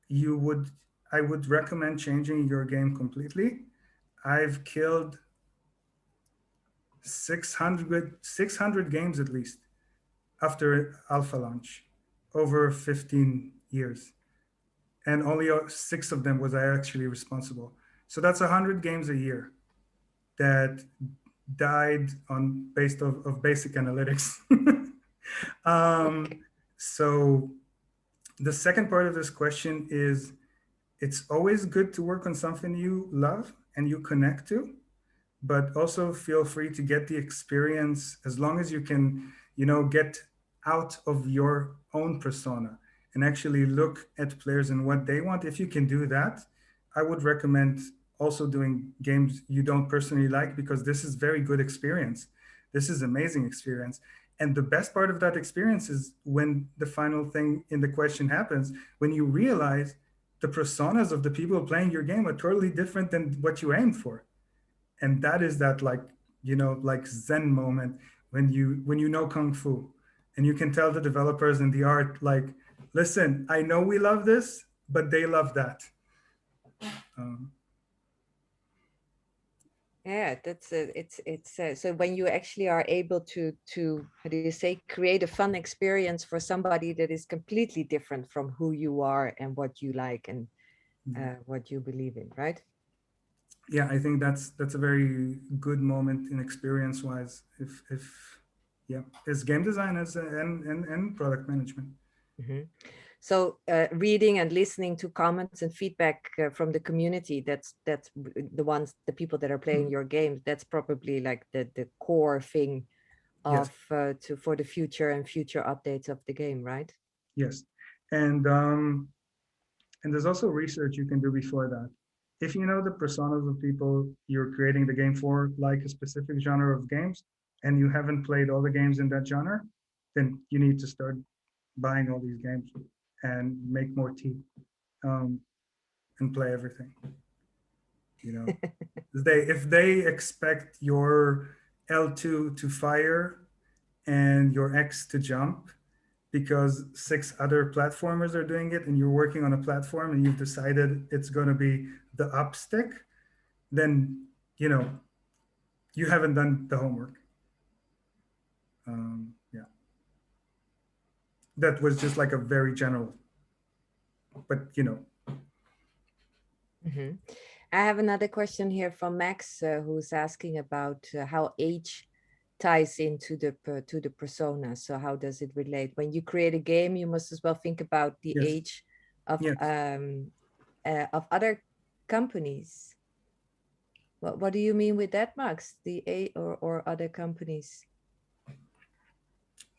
you would I would recommend changing your game completely. I've killed 600 games at least after alpha launch over 15 years, and only 6 of them was I actually responsible. So that's 100 games a year that died on based of basic analytics. um, Okay. so the second part of this question is, it's always good to work on something you love and you connect to, but also feel free to get the experience as long as you can, get out of your own persona and actually look at players and what they want. If you can do that, I would recommend also doing games you don't personally like, because this is very good experience. This is amazing experience. And the best part of that experience is when the final thing in the question happens, when you realize the personas of the people playing your game are totally different than what you aimed for. And that is that, like, like Zen moment when you know kung fu and you can tell the developers and the art, like, listen, I know we love this, but they love that. um, Yeah, that's it's so when you actually are able to how do you say, create a fun experience for somebody that is completely different from who you are and what you like and what you believe in, right? yeah, I think that's a very good moment in experience wise, if yeah, it's game design as and product management. Mhm. So reading and listening to comments and feedback from the community, that's the ones, the people that are playing Mhm. your games, that's probably like the core thing Yes. of to for the future and future updates of the game, right? Yes. And there's also research you can do before that. If you know the personas of people you're creating the game for, like a specific genre of games, and you haven't played all the games in that genre, then you need to start buying all these games and make more tea, um, and play everything. You know, if they expect your L2 to fire and your X to jump, because 6 other platformers are doing it and you're working on a platform and you've decided it's going to be the up stick, then you haven't done the homework. Yeah, that was just like a very general, but Mhm. I have another question here from Max, who's asking about how age ties into to the persona. So how does it relate? When you create a game, you must as well think about the yes, age yes. of other companies. What do you mean with that, Max? The A or other companies?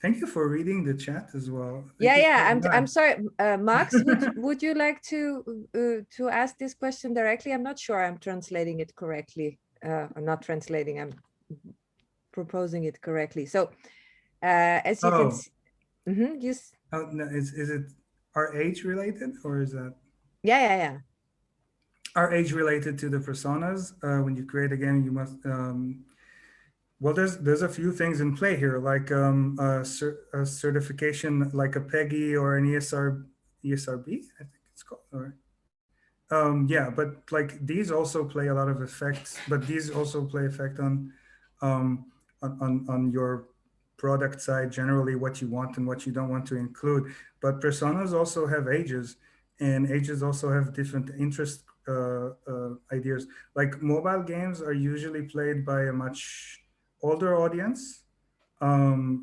Thank you for reading the chat as well. Thank Yeah, you yeah. so I'm much. sorry, Max. Would you like to ask this question directly? I'm not sure I'm translating it correctly. I'm not translating. I'm proposing it correctly. So, as you can Oh, see, mm-hmm, oh no, is it our age related, or is that yeah, yeah, yeah. our age related to the personas? When you create a game, you must well, there's a few things in play here, like a certification, like a PEGI or an ESRB, I think it's called. Or, yeah, but like these also play a lot of effects, but these also play effect um, on your product side, generally what you want and what you don't want to include. But personas also have ages, and ages also have different interest ideas. Like mobile games are usually played by a much older audience.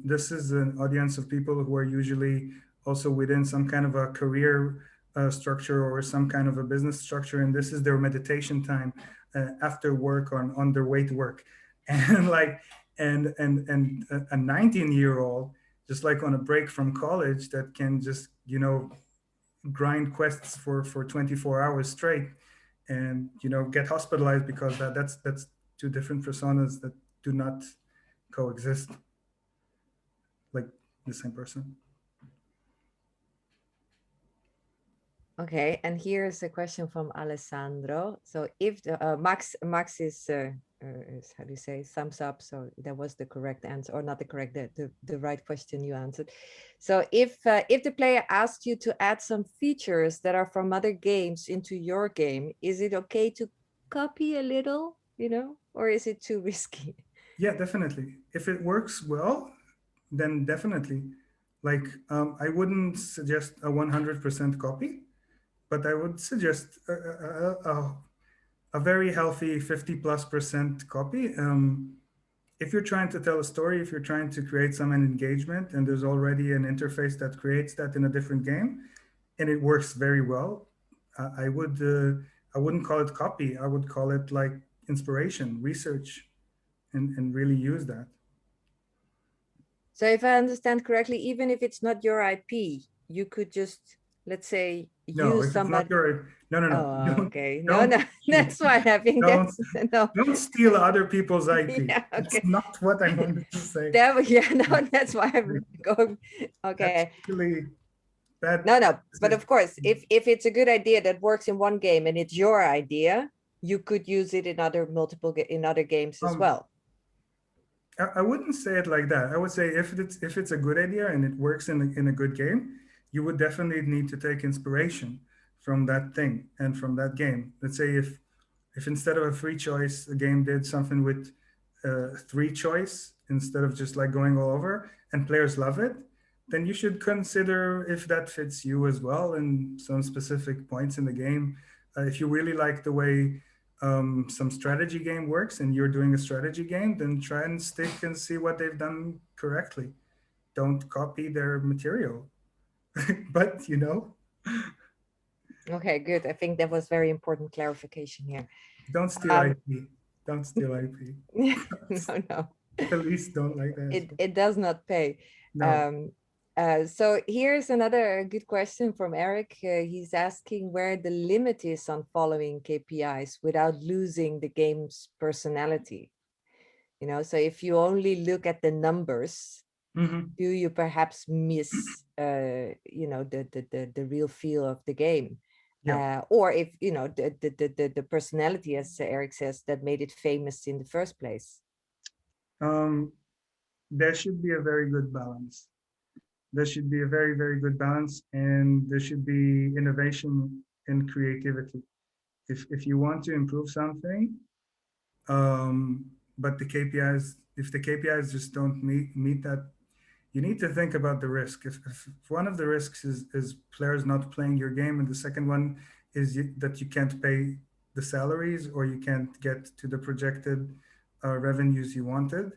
This is an audience of people who are usually also within some kind of a career structure or some kind of a business structure, and this is their meditation time after work or on their way to work. And like and a 19-year-old just like on a break from college that can just grind quests for 24 hours straight and get hospitalized because that's two different personas that do not coexist like the same person. Okay, and here's a question from Alessandro. So if Max is how do you say thumbs up? So that was the correct answer, or not the correct, the right question you answered. So if the player asks you to add some features that are from other games into your game, is it okay to copy a little, or is it too risky? Yeah, definitely. If it works well, then definitely. Like I wouldn't suggest a 100% copy, but I would suggest a very healthy 50+% copy. If you're trying to tell a story, if you're trying to create some engagement, and there's already an interface that creates that in a different game, and it works very well, I wouldn't call it copy. I would call it like inspiration, research, and really use that. So if I understand correctly, even if it's not your IP, you could just, let's say, No, use if it's not somebody. your no, Oh, okay. No, don't no, that's fine. I think don't that's no. don't steal other people's IP. Yeah, That's okay. not what I wanted to say. Yeah, no, that's why I'm going. That's Okay. really bad. No, but of course, if it's a good idea that works in one game and it's your idea, you could use it in in other games as Um, well. I wouldn't say it like that. I would say if it's a good idea and it works in a good game, you would definitely need to take inspiration from that thing and from that game. Let's say if instead of a free choice, a game did something with three choice instead of just like going all over, and players love it, then you should consider if that fits you as well in some specific points in the game. If you really like the way some strategy game works and you're doing a strategy game, then try and stick and see what they've done correctly. Don't copy their material. But Okay, good. I think that was very important clarification here. don't steal Um, IP. Don't steal IP. no, no. Police don't like that. It does not pay. No. Um, so here's another good question from Eric. He's asking where the limit is on following KPIs without losing the game's personality. So if you only look at the numbers, Mm-hmm. do you perhaps miss, the real feel of the game? Yeah. Or if, the personality, as Eric says, that made it famous in the first place. Um, there should be a very good balance. There should be a very, very good balance, and there should be innovation and creativity. If you want to improve something, but the KPIs, if the KPIs just don't meet that, you need to think about the risk. If one of the risks is players not playing your game, and the second one is that you can't pay the salaries or you can't get to the projected revenues you wanted,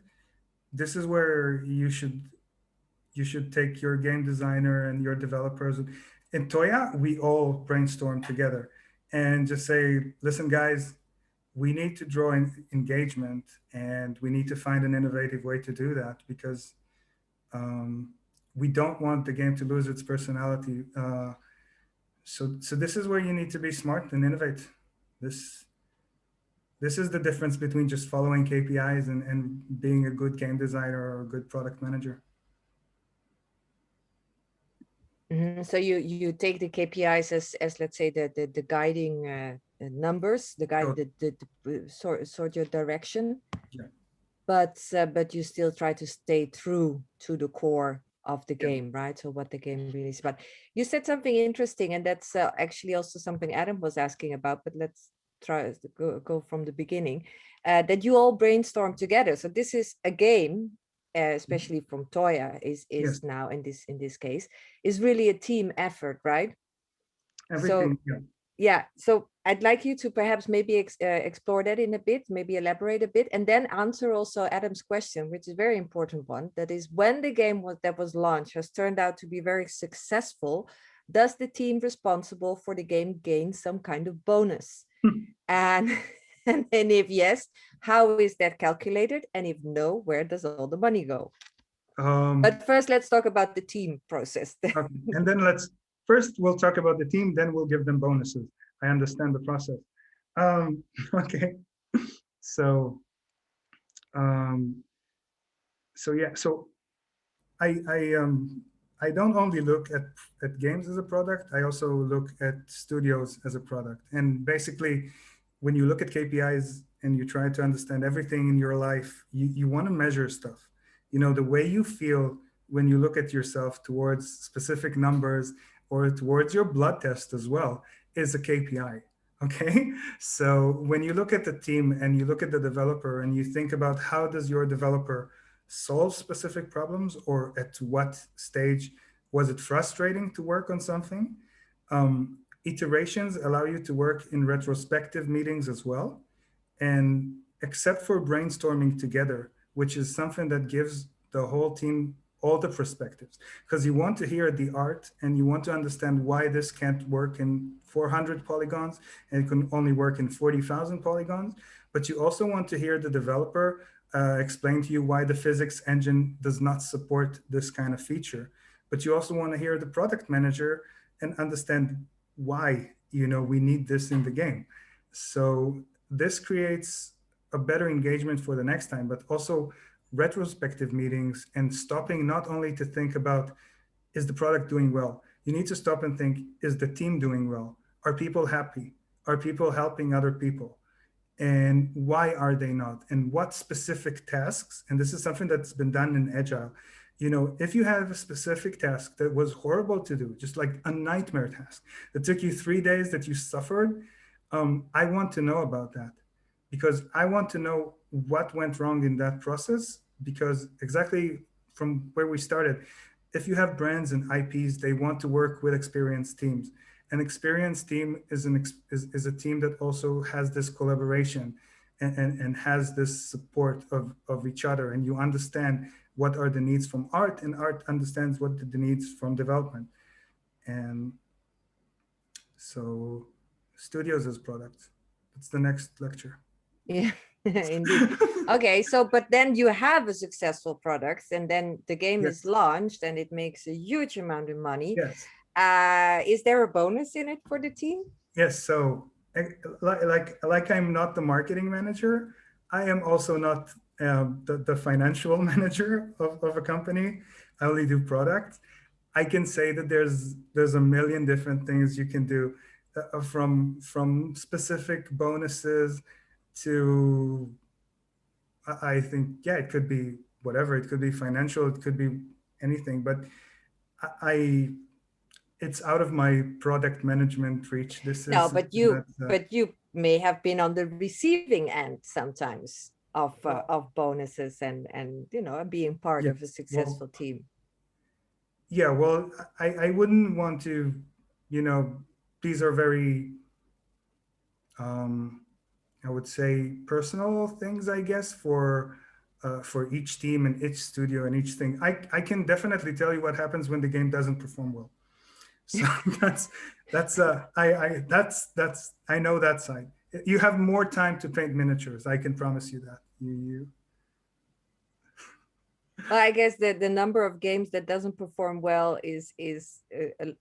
this is where you should take your game designer and your developers. In Toya, we all brainstorm together and just say, listen, guys, we need to draw engagement and we need to find an innovative way to do that because We don't want the game to lose its personality. So this is where you need to be smart and innovate. This this is the difference between just following KPIs and being a good game designer or a good product manager. So you take the KPIs as let's say the guiding numbers, the guide So, the sort your direction, yeah, but you still try to stay true to the core of the yeah. game, right? So what the game really is about. You said something interesting, and that's actually also something Adam was asking about. But let's try to go from the beginning. That you all brainstorm together. So this is a game, especially from Toya, Yes, is now in this case is really a team effort, right? So everything. Yeah. yeah, so I'd like you to perhaps maybe explore that in a bit, maybe elaborate a bit, and then answer also Adam's question, which is a very important one. That is, when the game that was launched has turned out to be very successful, does the team responsible for the game gain some kind of bonus? And and if yes, how is that calculated? And if no, where does all the money go? Um, But first, let's talk about the team process. okay. And then first we'll talk about the team, then we'll give them bonuses. I understand the process. Okay. So um, so yeah, so I I um I don't only look at games as a product. I also look at studios as a product. And basically, when you look at KPIs and you try to understand everything in your life, you want to measure stuff. You know, the way you feel when you look at yourself towards specific numbers or towards your blood test as well is a KPI. Okay. So when you look at the team and you look at the developer and you think about how does your developer solve specific problems or at what stage was it frustrating to work on something, iterations allow you to work in retrospective meetings as well. And except for brainstorming together, which is something that gives the whole team all the perspectives, because you want to hear the art and you want to understand why this can't work in 400 polygons and it can only work in 40,000 polygons. But you also want to hear the developer explain to you why the physics engine does not support this kind of feature. But you also want to hear the product manager and understand why, we need this in the game. So this creates a better engagement for the next time, but also retrospective meetings and stopping not only to think about, is the product doing well? You need to stop and think, is the team doing well? Are people happy? Are people helping other people? And why are they not? And what specific tasks? And this is something that's been done in Agile. If you have a specific task that was horrible to do, just like a nightmare task that took you 3 days that you suffered, I want to know about that because I want to know what went wrong in that process. Because exactly from where we started, if you have brands and IPs, they want to work with experienced teams. An experienced team is a team that also has this collaboration and has this support of each other. And you understand what are the needs from art, and art understands what are the needs from development. And so studios as products. That's the next lecture. Yeah, indeed. Okay, so but then you have a successful product, and then the game is Yes. launched, and it makes a huge amount of money. Yes. Is there a bonus in it for the team? Yes. So like I'm not the marketing manager. I am also not the financial manager of a company. I only do product. I can say that there's a million different things you can do, from specific bonuses to I think, yeah, it could be whatever. It could be financial. It could be anything. But I it's out of my product management reach. This No, is something that but you may have been on the receiving end sometimes of bonuses and being part of a yes. Well, successful team. yeah. Well, I wouldn't want to, you know, these are very I would say personal things, I guess, for each team and each studio and each thing. I can definitely tell you what happens when the game doesn't perform well. So that's I know that side. You have more time to paint miniatures. I can promise you that. You Well, I guess that the number of games that doesn't perform well is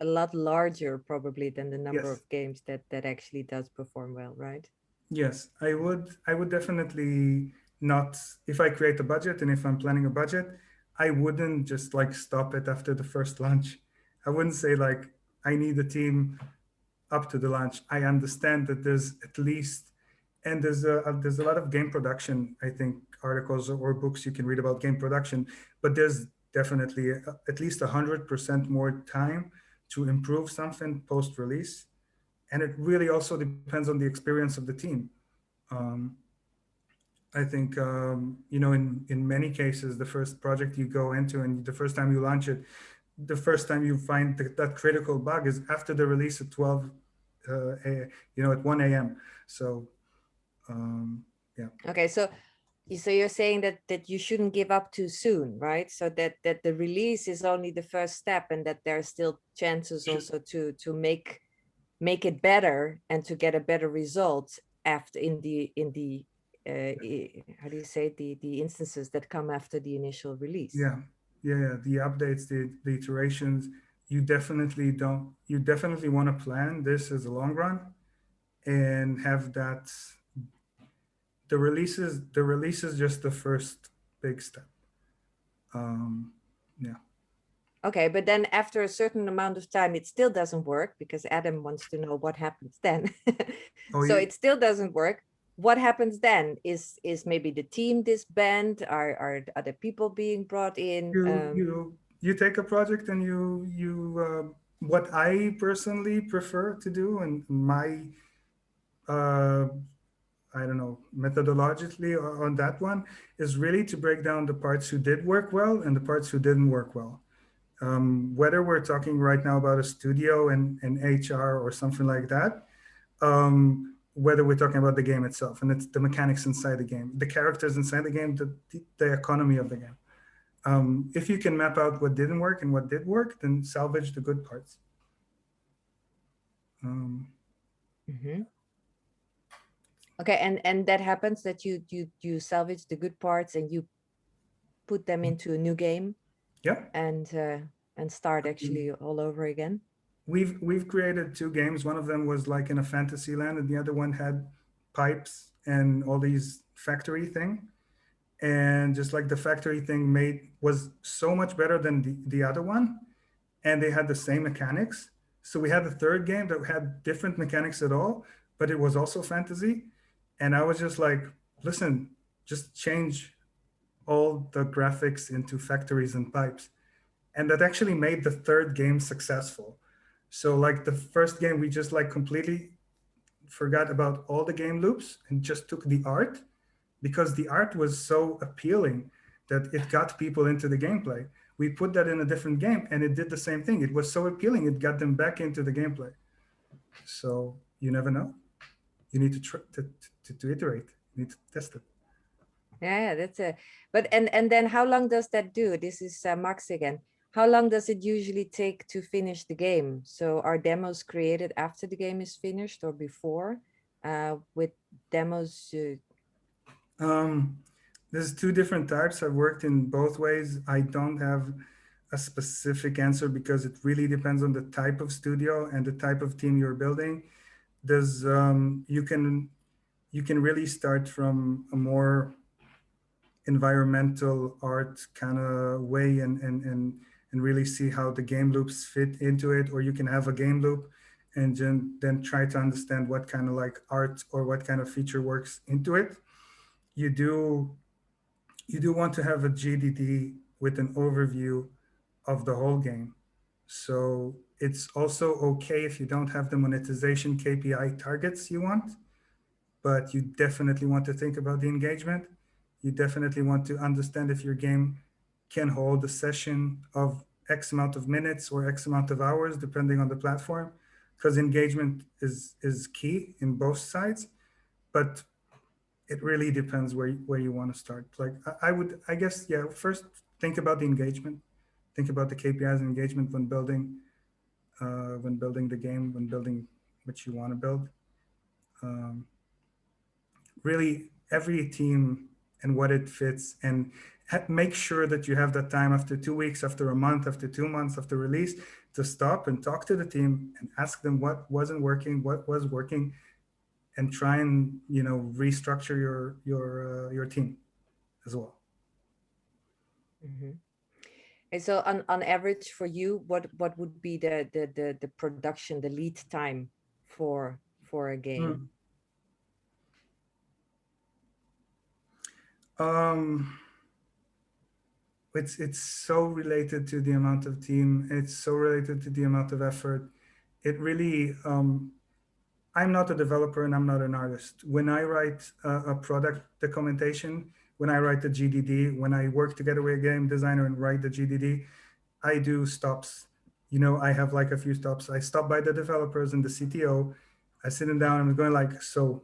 a lot larger probably than the number Yes. of games that actually does perform well, right? Yes, I would definitely not, if I create a budget and if I'm planning a budget, I wouldn't just like stop it after the first launch. I wouldn't say like I need a team up to the launch. I understand that there's at least, and there's a lot of game production, I think, articles or books you can read about game production, but there's definitely at least 100% more time to improve something post release, and it really also depends on the experience of the team. Um, I think in many cases, the first project you go into and the first time you launch it, the first time you find that critical bug is after the release at 12, at 1 a.m. So um, yeah, Okay, so you're saying that you shouldn't give up too soon, right? So that the release is only the first step, and that there are still chances should, also to make it better and to get a better result after in the how do you say it? The instances that come after the initial release. yeah, yeah. The updates, the iterations, you definitely want to plan this as a long run and have that. The release is just the first big step. Um, yeah. Okay, but then after a certain amount of time, it still doesn't work because Adam wants to know what happens then. Oh, So you it still doesn't work. What happens then? Is maybe the team disbanded? Are other people being brought in? you take a project and what I personally prefer to do and my uh, I don't know methodologically on that one is really to break down the parts who did work well and the parts who didn't work well. Whether we're talking right now about a studio and HR or something like that, whether we're talking about the game itself and it's the mechanics inside the game, the characters inside the game, the economy of the game. If you can map out what didn't work and what did work, then salvage the good parts. Um, Mhm. Okay, and that happens that you salvage the good parts and you put them into a new game yeah, and uh, and start actually all over again. we've created two games. One of them was like in a fantasy land, and the other one had pipes and all these factory thing. And just like the factory thing was so much better than the other one, and they had the same mechanics. So we had a third game that had different mechanics at all, but it was also fantasy. And I was just like, listen, just change all the graphics into factories and pipes. And that actually made the third game successful. So like the first game, we just like completely forgot about all the game loops and just took the art because the art was so appealing that it got people into the gameplay. We put that in a different game and it did the same thing. It was so appealing, it got them back into the gameplay. So you never know. You need to iterate. You need to test it. Yeah, that's a but and then how long does that do? This is Max again. How long does it usually take to finish the game? So are demos created after the game is finished or before? With demos, Um, there's two different types. I've worked in both ways. I don't have a specific answer because it really depends on the type of studio and the type of team you're building. There's you can really start from a more environmental art kind of way and really see how the game loops fit into it, or you can have a game loop and then try to understand what kind of like art or what kind of feature works into it. You do you do want to have a GDD with an overview of the whole game. So it's also okay if you don't have the monetization KPI targets you want, but you definitely want to think about the engagement. You definitely want to understand if your game can hold a session of X amount of minutes or X amount of hours, depending on the platform, because engagement is key in both sides. But it really depends where you want to start. Like I guess, yeah, first think about the engagement, think about the KPIs and engagement when building the game, when building what you want to build. Um, Really, every team and what it fits, and make sure that you have that time after 2 weeks, after a month, after 2 months, after release, to stop and talk to the team and ask them what wasn't working, what was working, and try and restructure your team as well. Mm-hmm. And so on average for you, what would be the production, the lead time for a game? It's so related to the amount of team. It's so related to the amount of effort. It really, I'm not a developer and I'm not an artist. When I write a product documentation, when I write the GDD, when I work together with a game designer and write the GDD, I do stops. I have like a few stops. I stop by the developers and the CTO. I sit them down and I'm going like, so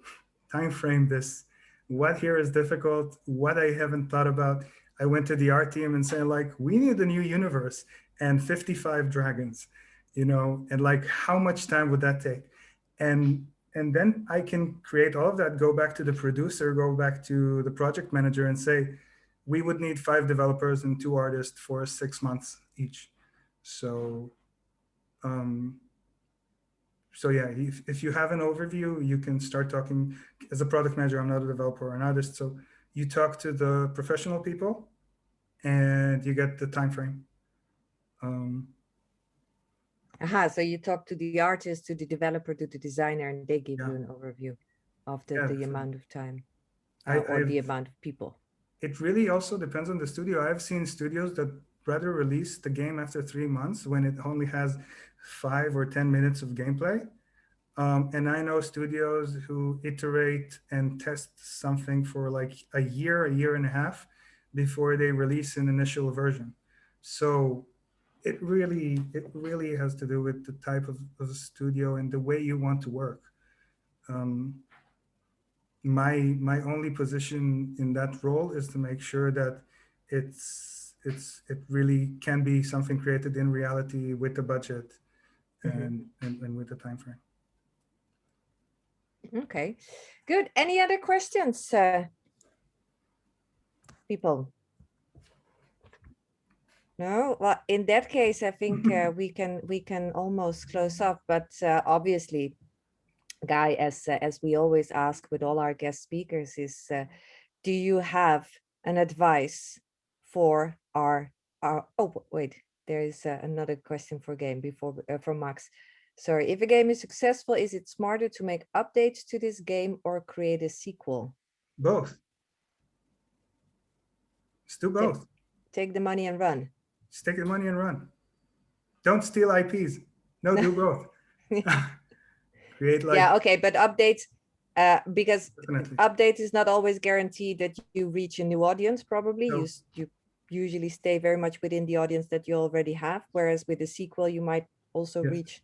time frame this. What here is difficult? What I haven't thought about? I went to the art team and saying like, we need a new universe and 55 dragons, and like, how much time would that take? And then I can create all of that, go back to the producer, go back to the project manager and say, we would need 5 developers and 2 artists for 6 months each. So, so yeah, if you have an overview, you can start talking. As a product manager, I'm not a developer or an artist. So you talk to the professional people and you get the time frame. So you talk to the artist, to the developer, to the designer, and they give you an overview of the amount of time or the amount of people. It really also depends on the studio. I've seen studios that rather release the game after 3 months when it only has 5 or 10 minutes of gameplay. And I know studios who iterate and test something for like a year and a half before they release an initial version. So it really has to do with the type of studio and the way you want to work. My only position in that role is to make sure that it really can be something created in reality with the budget and with the time frame. Okay, good. Any other questions, people? No? Well, in that case, I think we can almost close off, but obviously, Guy, as we always ask with all our guest speakers, is do you have an advice for our oh wait, there is another question for game before from Max. Sorry, if a game is successful, is it smarter to make updates to this game or create a sequel? Both. Let's do both. Take the money and run. Just take the money and run. Don't steal IPs. No, do both. Create like. Yeah, okay, but updates, because Definitely. update is not always guaranteed that you reach a new audience. Probably No. you usually stay very much within the audience that you already have, whereas with a sequel you might also reach.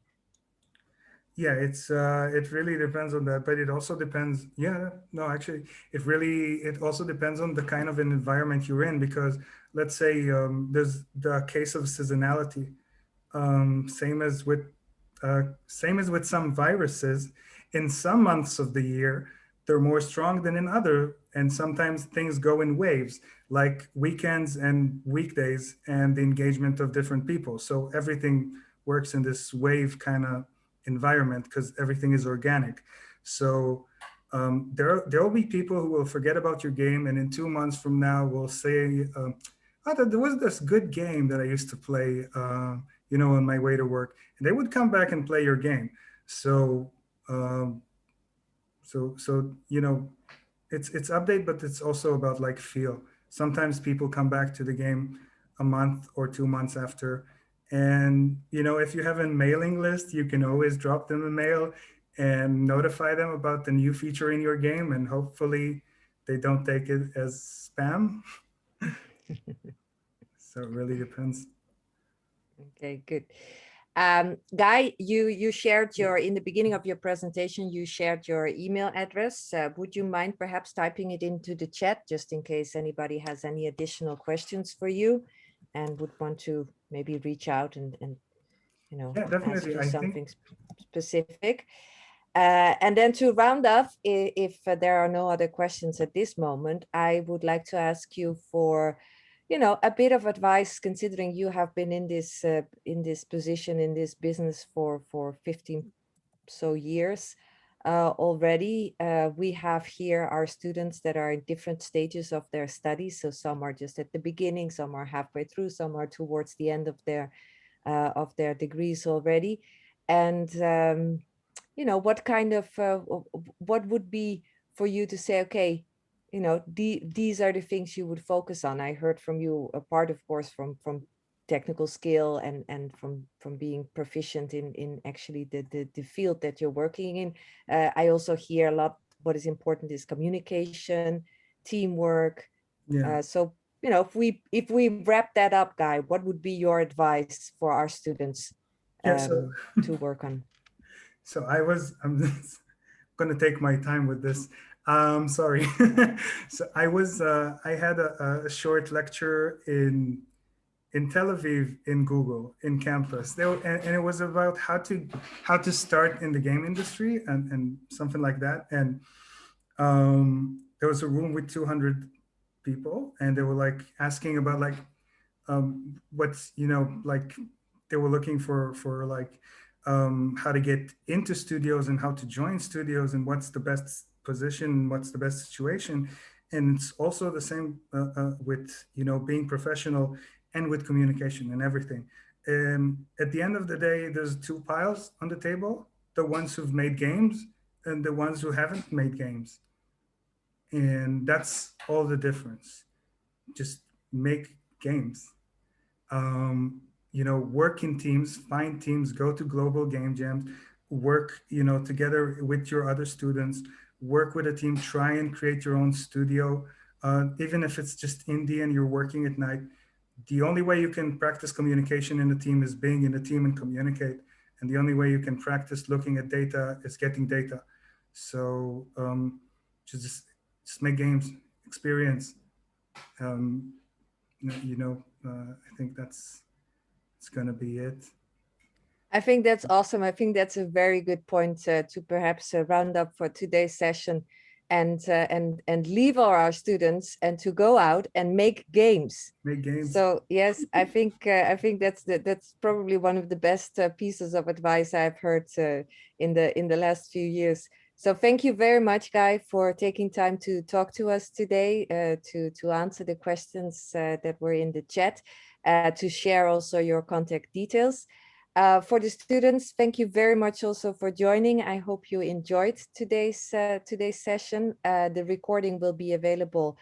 Yeah, it really depends on that, but it also depends. Yeah, no, actually, it also depends on the kind of an environment you're in, because let's say there's the case of seasonality. Same as with some viruses. In some months of the year, they're more strong than in other, and sometimes things go in waves, like weekends and weekdays, and the engagement of different people. So everything works in this wave kind of environment because everything is organic. So there will be people who will forget about your game, and in 2 months from now will say, there was this good game that I used to play, on my way to work, and they would come back and play your game. So, it's update, but it's also about like feel. Sometimes people come back to the game a month or 2 months after, and if you have a mailing list, you can always drop them a mail and notify them about the new feature in your game, and hopefully they don't take it as spam. So it really depends. Okay, good. Guy, you shared in the beginning of your presentation, you shared your email address. Would you mind perhaps typing it into the chat, just in case anybody has any additional questions for you and would want to maybe reach out and Yeah, definitely. ask you something specific. And then to round off, if there are no other questions at this moment, I would like to ask you for, a bit of advice, considering you have been in this position, in this business for 15 so years already. We have here our students that are in different stages of their studies. So some are just at the beginning, some are halfway through, some are towards the end of their degrees already. And what kind of what would be for you to say, okay, these are the things you would focus on. I heard from you a part, of course, from technical skill and from being proficient in actually the field that you're working in. I also hear a lot what is important is communication, teamwork. Yeah. So if we wrap that up, Guy, what would be your advice for our students Yeah. So to work on? so I'm just gonna take my time with this. Sorry. So I had a short lecture in Tel Aviv in Google in campus. And it was about how to start in the game industry and something like that. And there was a room with 200 people, and they were like asking about like what's like they were looking for like how to get into studios and how to join studios and what's the best position, what's the best situation. And it's also the same with being professional and with communication and everything. At the end of the day, there's two piles on the table: the ones who've made games and the ones who haven't made games. And that's all the difference. Just make games. Work in teams, find teams, go to global game jams, work, together with your other students, work with a team, try and create your own studio. Even if it's just indie and you're working at night, the only way you can practice communication in a team is being in a team and communicate. And the only way you can practice looking at data is getting data. So just make games, experience. Um, I think it's gonna be it. I think that's awesome. I think that's a very good point to perhaps round up for today's session, and leave our students and to go out and make games. Make games. So yes, I think that's probably one of the best pieces of advice I've heard in the last few years. So thank you very much, Guy, for taking time to talk to us today, to answer the questions that were in the chat, to share also your contact details. For the students, thank you very much also for joining. I hope you enjoyed today's session. The recording will be available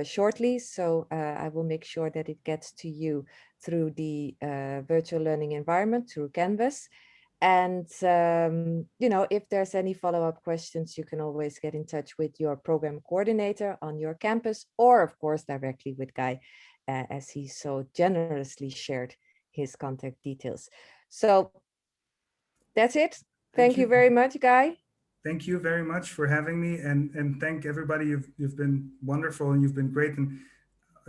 shortly, so I will make sure that it gets to you through the virtual learning environment, through Canvas. And if there's any follow-up questions, you can always get in touch with your program coordinator on your campus, or of course directly with Guy, as he so generously shared his contact details. So that's it. Thank you very much, Guy. Thank you very much for having me, and thank everybody. You've been wonderful, and you've been great, and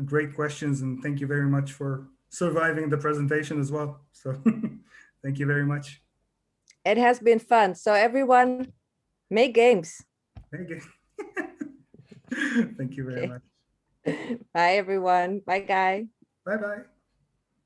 great questions, and thank you very much for surviving the presentation as well. So thank you very much. It has been fun. So everyone, make games. Thank you. Thank you very Okay. much. Bye, everyone. Bye, Guy. Bye-bye.